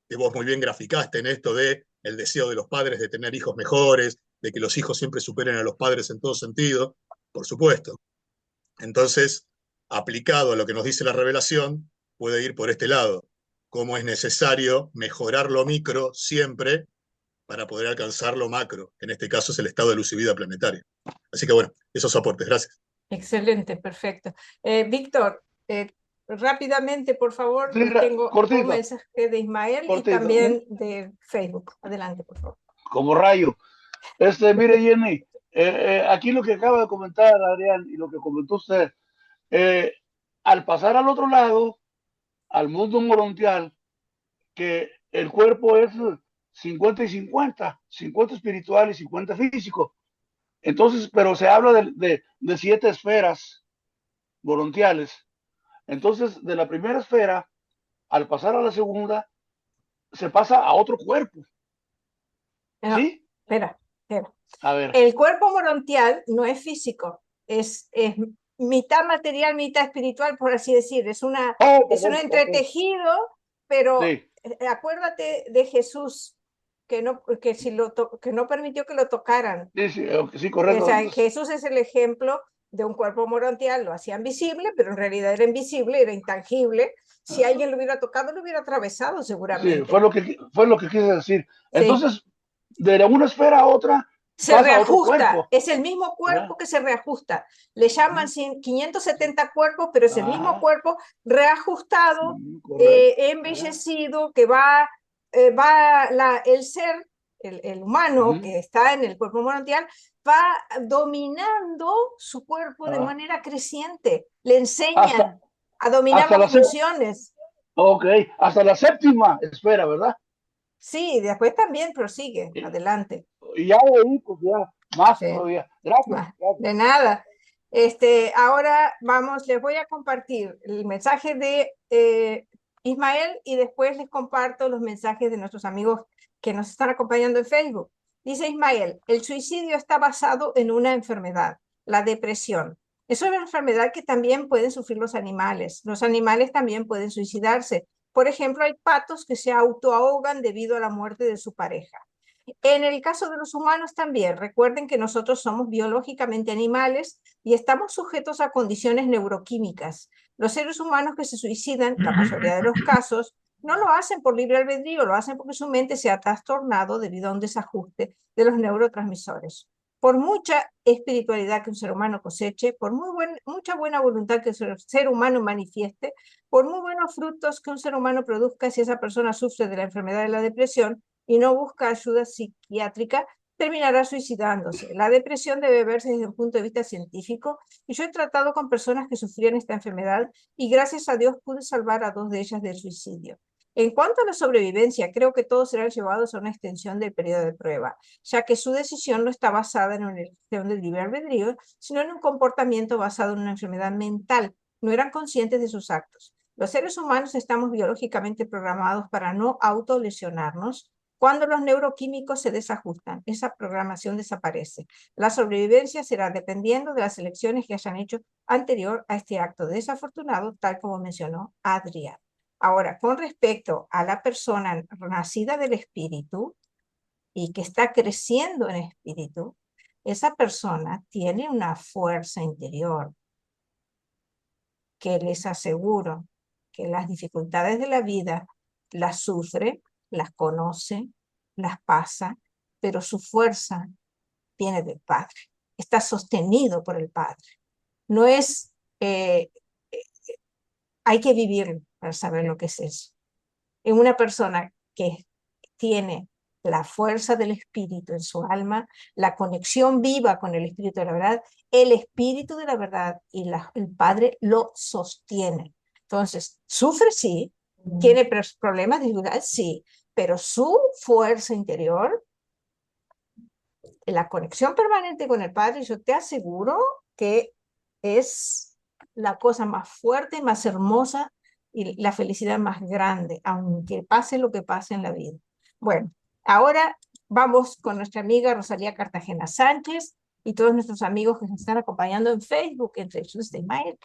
que vos muy bien graficaste en esto de el deseo de los padres de tener hijos mejores, de que los hijos siempre superen a los padres en todo sentido, por supuesto. Entonces, aplicado a lo que nos dice la revelación, puede ir por este lado, cómo es necesario mejorar lo micro siempre para poder alcanzar lo macro, que en este caso es el estado de luz y vida planetario. Así que bueno, esos aportes, gracias. Excelente, perfecto. Víctor, rápidamente, por favor, Sí, tengo cortito, un mensaje de Ismael cortito. y también de Facebook. Adelante, por favor. Como rayo. Mire, Jenny, aquí lo que acaba de comentar Adrián y lo que comentó usted, al pasar al otro lado, al mundo morontial, que el cuerpo es 50 y 50, 50 espiritual y 50 físico. Entonces, pero se habla de 7 esferas morontiales. Entonces, de la primera esfera, al pasar a la segunda, se pasa a otro cuerpo. No, ¿Sí? Espera. A ver. El cuerpo morontial no es físico, es mitad material, mitad espiritual, por así decir. Es un entretejido, pero Sí. Acuérdate de Jesús, que no permitió que lo tocaran. Sí, correcto. O sea, Jesús es el ejemplo de un cuerpo morontial, lo hacían visible, pero en realidad era invisible, era intangible. Si alguien lo hubiera tocado, lo hubiera atravesado seguramente. Sí, fue lo que quise decir. Entonces, de una esfera a otra, se reajusta, es el mismo cuerpo que se reajusta. Le llaman 570 cuerpos, pero es el mismo cuerpo reajustado, embellecido, que va el ser, el humano que está en el cuerpo morontial, va dominando su cuerpo de manera creciente. Le enseñan a dominar las funciones. Ok, hasta la séptima esfera, ¿verdad? Sí, después también prosigue, adelante. Y ya de ahí, pues ya, más todavía. Gracias. De nada. Ahora les voy a compartir el mensaje de Ismael y después les comparto los mensajes de nuestros amigos que nos están acompañando en Facebook. Dice Ismael, el suicidio está basado en una enfermedad, la depresión. Es una enfermedad que también pueden sufrir los animales. Los animales también pueden suicidarse. Por ejemplo, hay patos que se autoahogan debido a la muerte de su pareja. En el caso de los humanos también, recuerden que nosotros somos biológicamente animales y estamos sujetos a condiciones neuroquímicas. Los seres humanos que se suicidan, la mayoría de los casos, no lo hacen por libre albedrío, lo hacen porque su mente se ha trastornado debido a un desajuste de los neurotransmisores. Por mucha espiritualidad que un ser humano coseche, por mucha buena voluntad que un ser humano manifieste, por muy buenos frutos que un ser humano produzca, si esa persona sufre de la enfermedad de la depresión y no busca ayuda psiquiátrica, terminará suicidándose. La depresión debe verse desde un punto de vista científico y yo he tratado con personas que sufrían esta enfermedad y gracias a Dios pude salvar a 2 de ellas del suicidio. En cuanto a la sobrevivencia, creo que todos serán llevados a una extensión del periodo de prueba, ya que su decisión no está basada en una elección del libre albedrío, sino en un comportamiento basado en una enfermedad mental. No eran conscientes de sus actos. Los seres humanos estamos biológicamente programados para no autolesionarnos. Cuando los neuroquímicos se desajustan, esa programación desaparece. La sobrevivencia será dependiendo de las elecciones que hayan hecho anterior a este acto desafortunado, tal como mencionó Adrián. Ahora, con respecto a la persona nacida del espíritu y que está creciendo en espíritu, esa persona tiene una fuerza interior que les aseguro que las dificultades de la vida las sufre, las conoce, las pasa, pero su fuerza viene del Padre, está sostenido por el Padre. No es, hay que vivirlo para saber lo que es eso. En una persona que tiene la fuerza del Espíritu en su alma, la conexión viva con el Espíritu de la verdad, el Espíritu de la verdad y el Padre lo sostienen. Entonces, sufre sí, tiene problemas de dificultad sí, pero su fuerza interior, la conexión permanente con el Padre, yo te aseguro que es la cosa más fuerte, más hermosa y la felicidad más grande, aunque pase lo que pase en la vida. Bueno, ahora vamos con nuestra amiga Rosalía Cartagena Sánchez y todos nuestros amigos que nos están acompañando en Facebook, entre Jesús de Mael.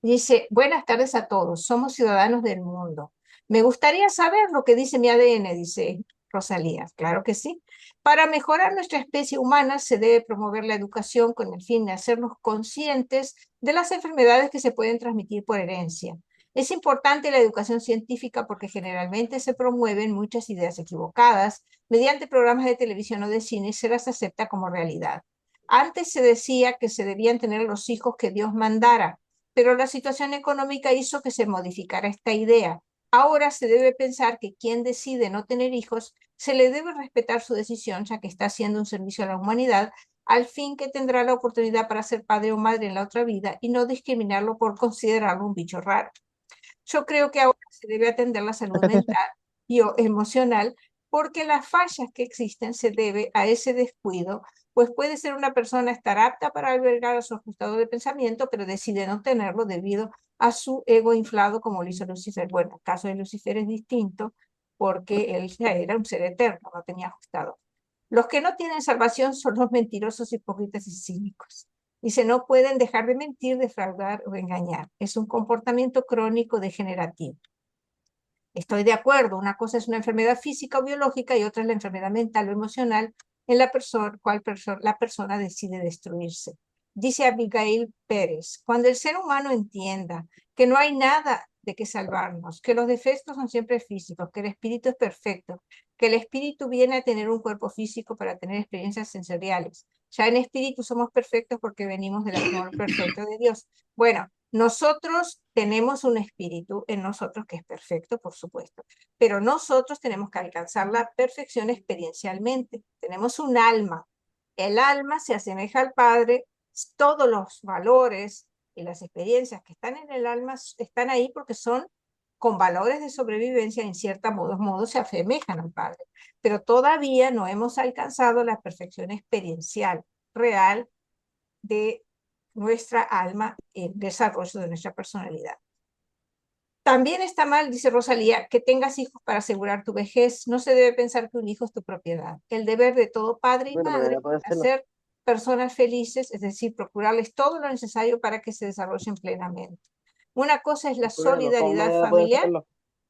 Dice, buenas tardes a todos, somos ciudadanos del mundo. Me gustaría saber lo que dice mi ADN, dice Rosalía. Claro que sí. Para mejorar nuestra especie humana se debe promover la educación con el fin de hacernos conscientes de las enfermedades que se pueden transmitir por herencia. Es importante la educación científica porque generalmente se promueven muchas ideas equivocadas. Mediante programas de televisión o de cine se las acepta como realidad. Antes se decía que se debían tener los hijos que Dios mandara, pero la situación económica hizo que se modificara esta idea. Ahora se debe pensar que quien decide no tener hijos, se le debe respetar su decisión, ya que está haciendo un servicio a la humanidad, al fin que tendrá la oportunidad para ser padre o madre en la otra vida y no discriminarlo por considerarlo un bicho raro. Yo creo que ahora se debe atender la salud mental y emocional porque las fallas que existen se debe a ese descuido, pues puede ser una persona estar apta para albergar a su ajustador de pensamiento, pero decide no tenerlo debido a su ego inflado como lo hizo Lucifer. Bueno, el caso de Lucifer es distinto porque él ya era un ser eterno, no tenía ajustador. Los que no tienen salvación son los mentirosos, hipócritas y cínicos. Dice, no pueden dejar de mentir, defraudar o engañar. Es un comportamiento crónico degenerativo. Estoy de acuerdo, una cosa es una enfermedad física o biológica y otra es la enfermedad mental o emocional en la la persona decide destruirse. Dice Abigail Pérez, cuando el ser humano entienda que no hay nada de que salvarnos, que los defectos son siempre físicos, que el espíritu es perfecto, que el espíritu viene a tener un cuerpo físico para tener experiencias sensoriales. Ya en espíritu somos perfectos porque venimos del amor perfecto de Dios. Bueno, nosotros tenemos un espíritu en nosotros que es perfecto, por supuesto, pero nosotros tenemos que alcanzar la perfección experiencialmente. Tenemos un alma. El alma se asemeja al Padre. Todos los valores y las experiencias que están en el alma están ahí porque son con valores de sobrevivencia, en cierto modo se asemejan al Padre. Pero todavía no hemos alcanzado la perfección experiencial real de nuestra alma, el desarrollo de nuestra personalidad. También está mal, dice Rosalía, que tengas hijos para asegurar tu vejez. No se debe pensar que un hijo es tu propiedad. El deber de todo padre y madre es hacer personas felices, es decir, procurarles todo lo necesario para que se desarrollen plenamente. Una cosa es la solidaridad familiar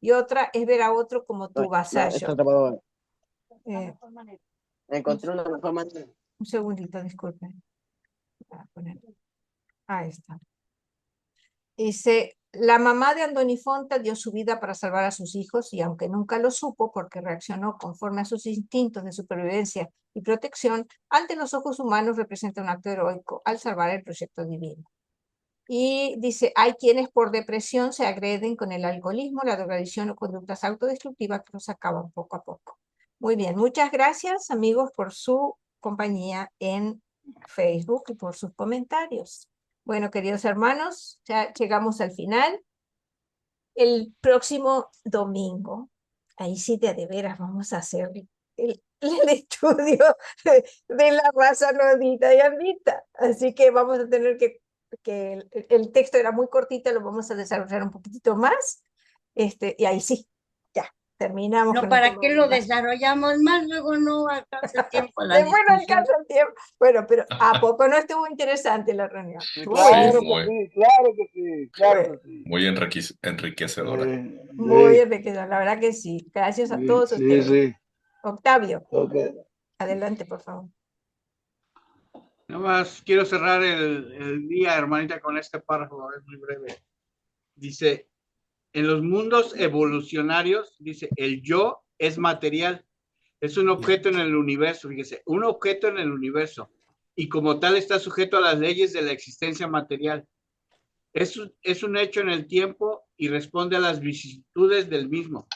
y otra es ver a otro como tu vasallo. Encontré una mejor manera. Un segundito, disculpen. Ahí está. Dice, la mamá de Andoni Fonta dio su vida para salvar a sus hijos y aunque nunca lo supo porque reaccionó conforme a sus instintos de supervivencia y protección, ante los ojos humanos representa un acto heroico al salvar el proyecto divino. Y dice, hay quienes por depresión se agreden con el alcoholismo, la drogadicción o conductas autodestructivas que los acaban poco a poco. Muy bien, muchas gracias amigos por su compañía en Facebook y por sus comentarios. Bueno, queridos hermanos, ya llegamos al final. El próximo domingo, ahí sí de veras vamos a hacer el estudio de la raza nodita y andita. Así que vamos a tener que el texto era muy cortito, lo vamos a desarrollar un poquitito más. Y ahí sí, ya, terminamos. No, ¿para qué lo desarrollamos más? Luego no alcanza el tiempo a la Después no discusión. alcanza el tiempo. Bueno, pero ¿a poco no estuvo interesante la reunión? Claro que sí, claro que sí, claro que sí. Muy enriquecedora. Muy enriquecedor, la verdad que sí. Gracias a todos ustedes. Sí. Octavio, Okay. adelante, por favor. Nada más quiero cerrar el día, hermanita, con este párrafo, es muy breve. Dice, en los mundos evolucionarios, dice, el yo es material, es un objeto en el universo, fíjese, un objeto en el universo, y como tal está sujeto a las leyes de la existencia material. Es un hecho en el tiempo y responde a las vicisitudes del mismo.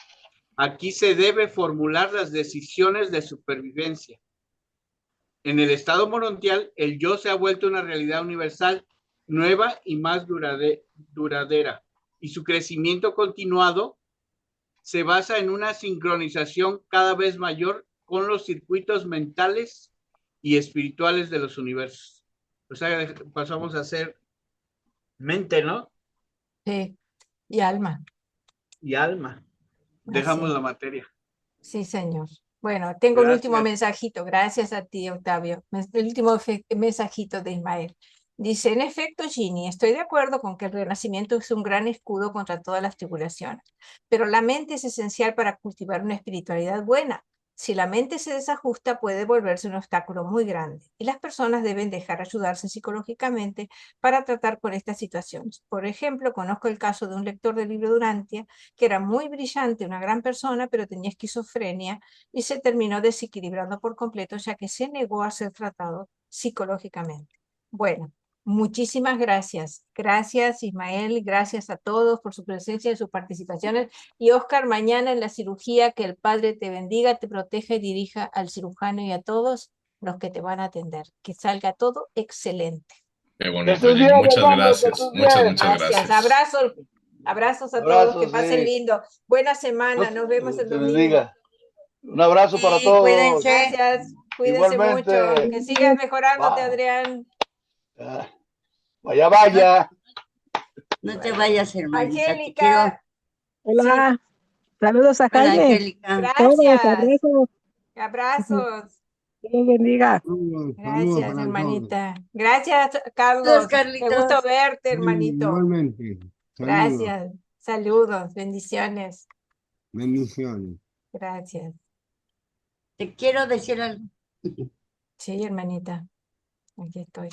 Aquí se debe formular las decisiones de supervivencia. En el estado morontial, el yo se ha vuelto una realidad universal, nueva y más duradera, y su crecimiento continuado se basa en una sincronización cada vez mayor con los circuitos mentales y espirituales de los universos. O sea, pasamos a ser mente, ¿no? Sí, y alma. Y alma. Dejamos la materia. Sí, señor. Bueno, tengo un último Gracias. mensajito. Gracias a ti, Octavio. El último mensajito de Ismael. Dice, en efecto, Ginny, estoy de acuerdo con que el renacimiento es un gran escudo contra todas las tribulaciones, pero la mente es esencial para cultivar una espiritualidad buena. Si la mente se desajusta, puede volverse un obstáculo muy grande y las personas deben dejar ayudarse psicológicamente para tratar con estas situaciones. Por ejemplo, conozco el caso de un lector del libro Durantia que era muy brillante, una gran persona, pero tenía esquizofrenia y se terminó desequilibrando por completo ya que se negó a ser tratado psicológicamente. Bueno, muchísimas gracias. Gracias, Ismael. Gracias a todos por su presencia y sus participaciones. Y Oscar, mañana en la cirugía, que el Padre te bendiga, te proteja y dirija al cirujano y a todos los que te van a atender. Que salga todo excelente. Qué bonito, Jenny. Muchas gracias. Muchas gracias. Abrazos a todos. Que pasen lindo. Buena semana. Nos vemos el domingo. Un abrazo para todos. Cuídense. Gracias. Cuídense Igualmente. mucho. Que sigas mejorándote, Adrián. Vaya. No te vayas, hermanita. Angélica. Hola. Saludos a Jaime. Angélica. Gracias. Abrazos. Dios los bendiga. Gracias, hermanita. Gracias, Carlos. Me gusta verte, hermanito. Igualmente. Gracias. Saludos. Bendiciones. Bendiciones. Gracias. Te quiero decir algo. Sí, hermanita. Aquí estoy.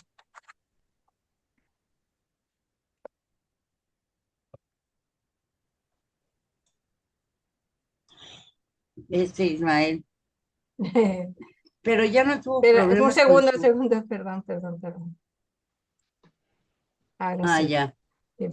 Ismael. Pero ya no tuvo Pero, problemas. un segundo, perdón. Ahora sí. Ya. Sí.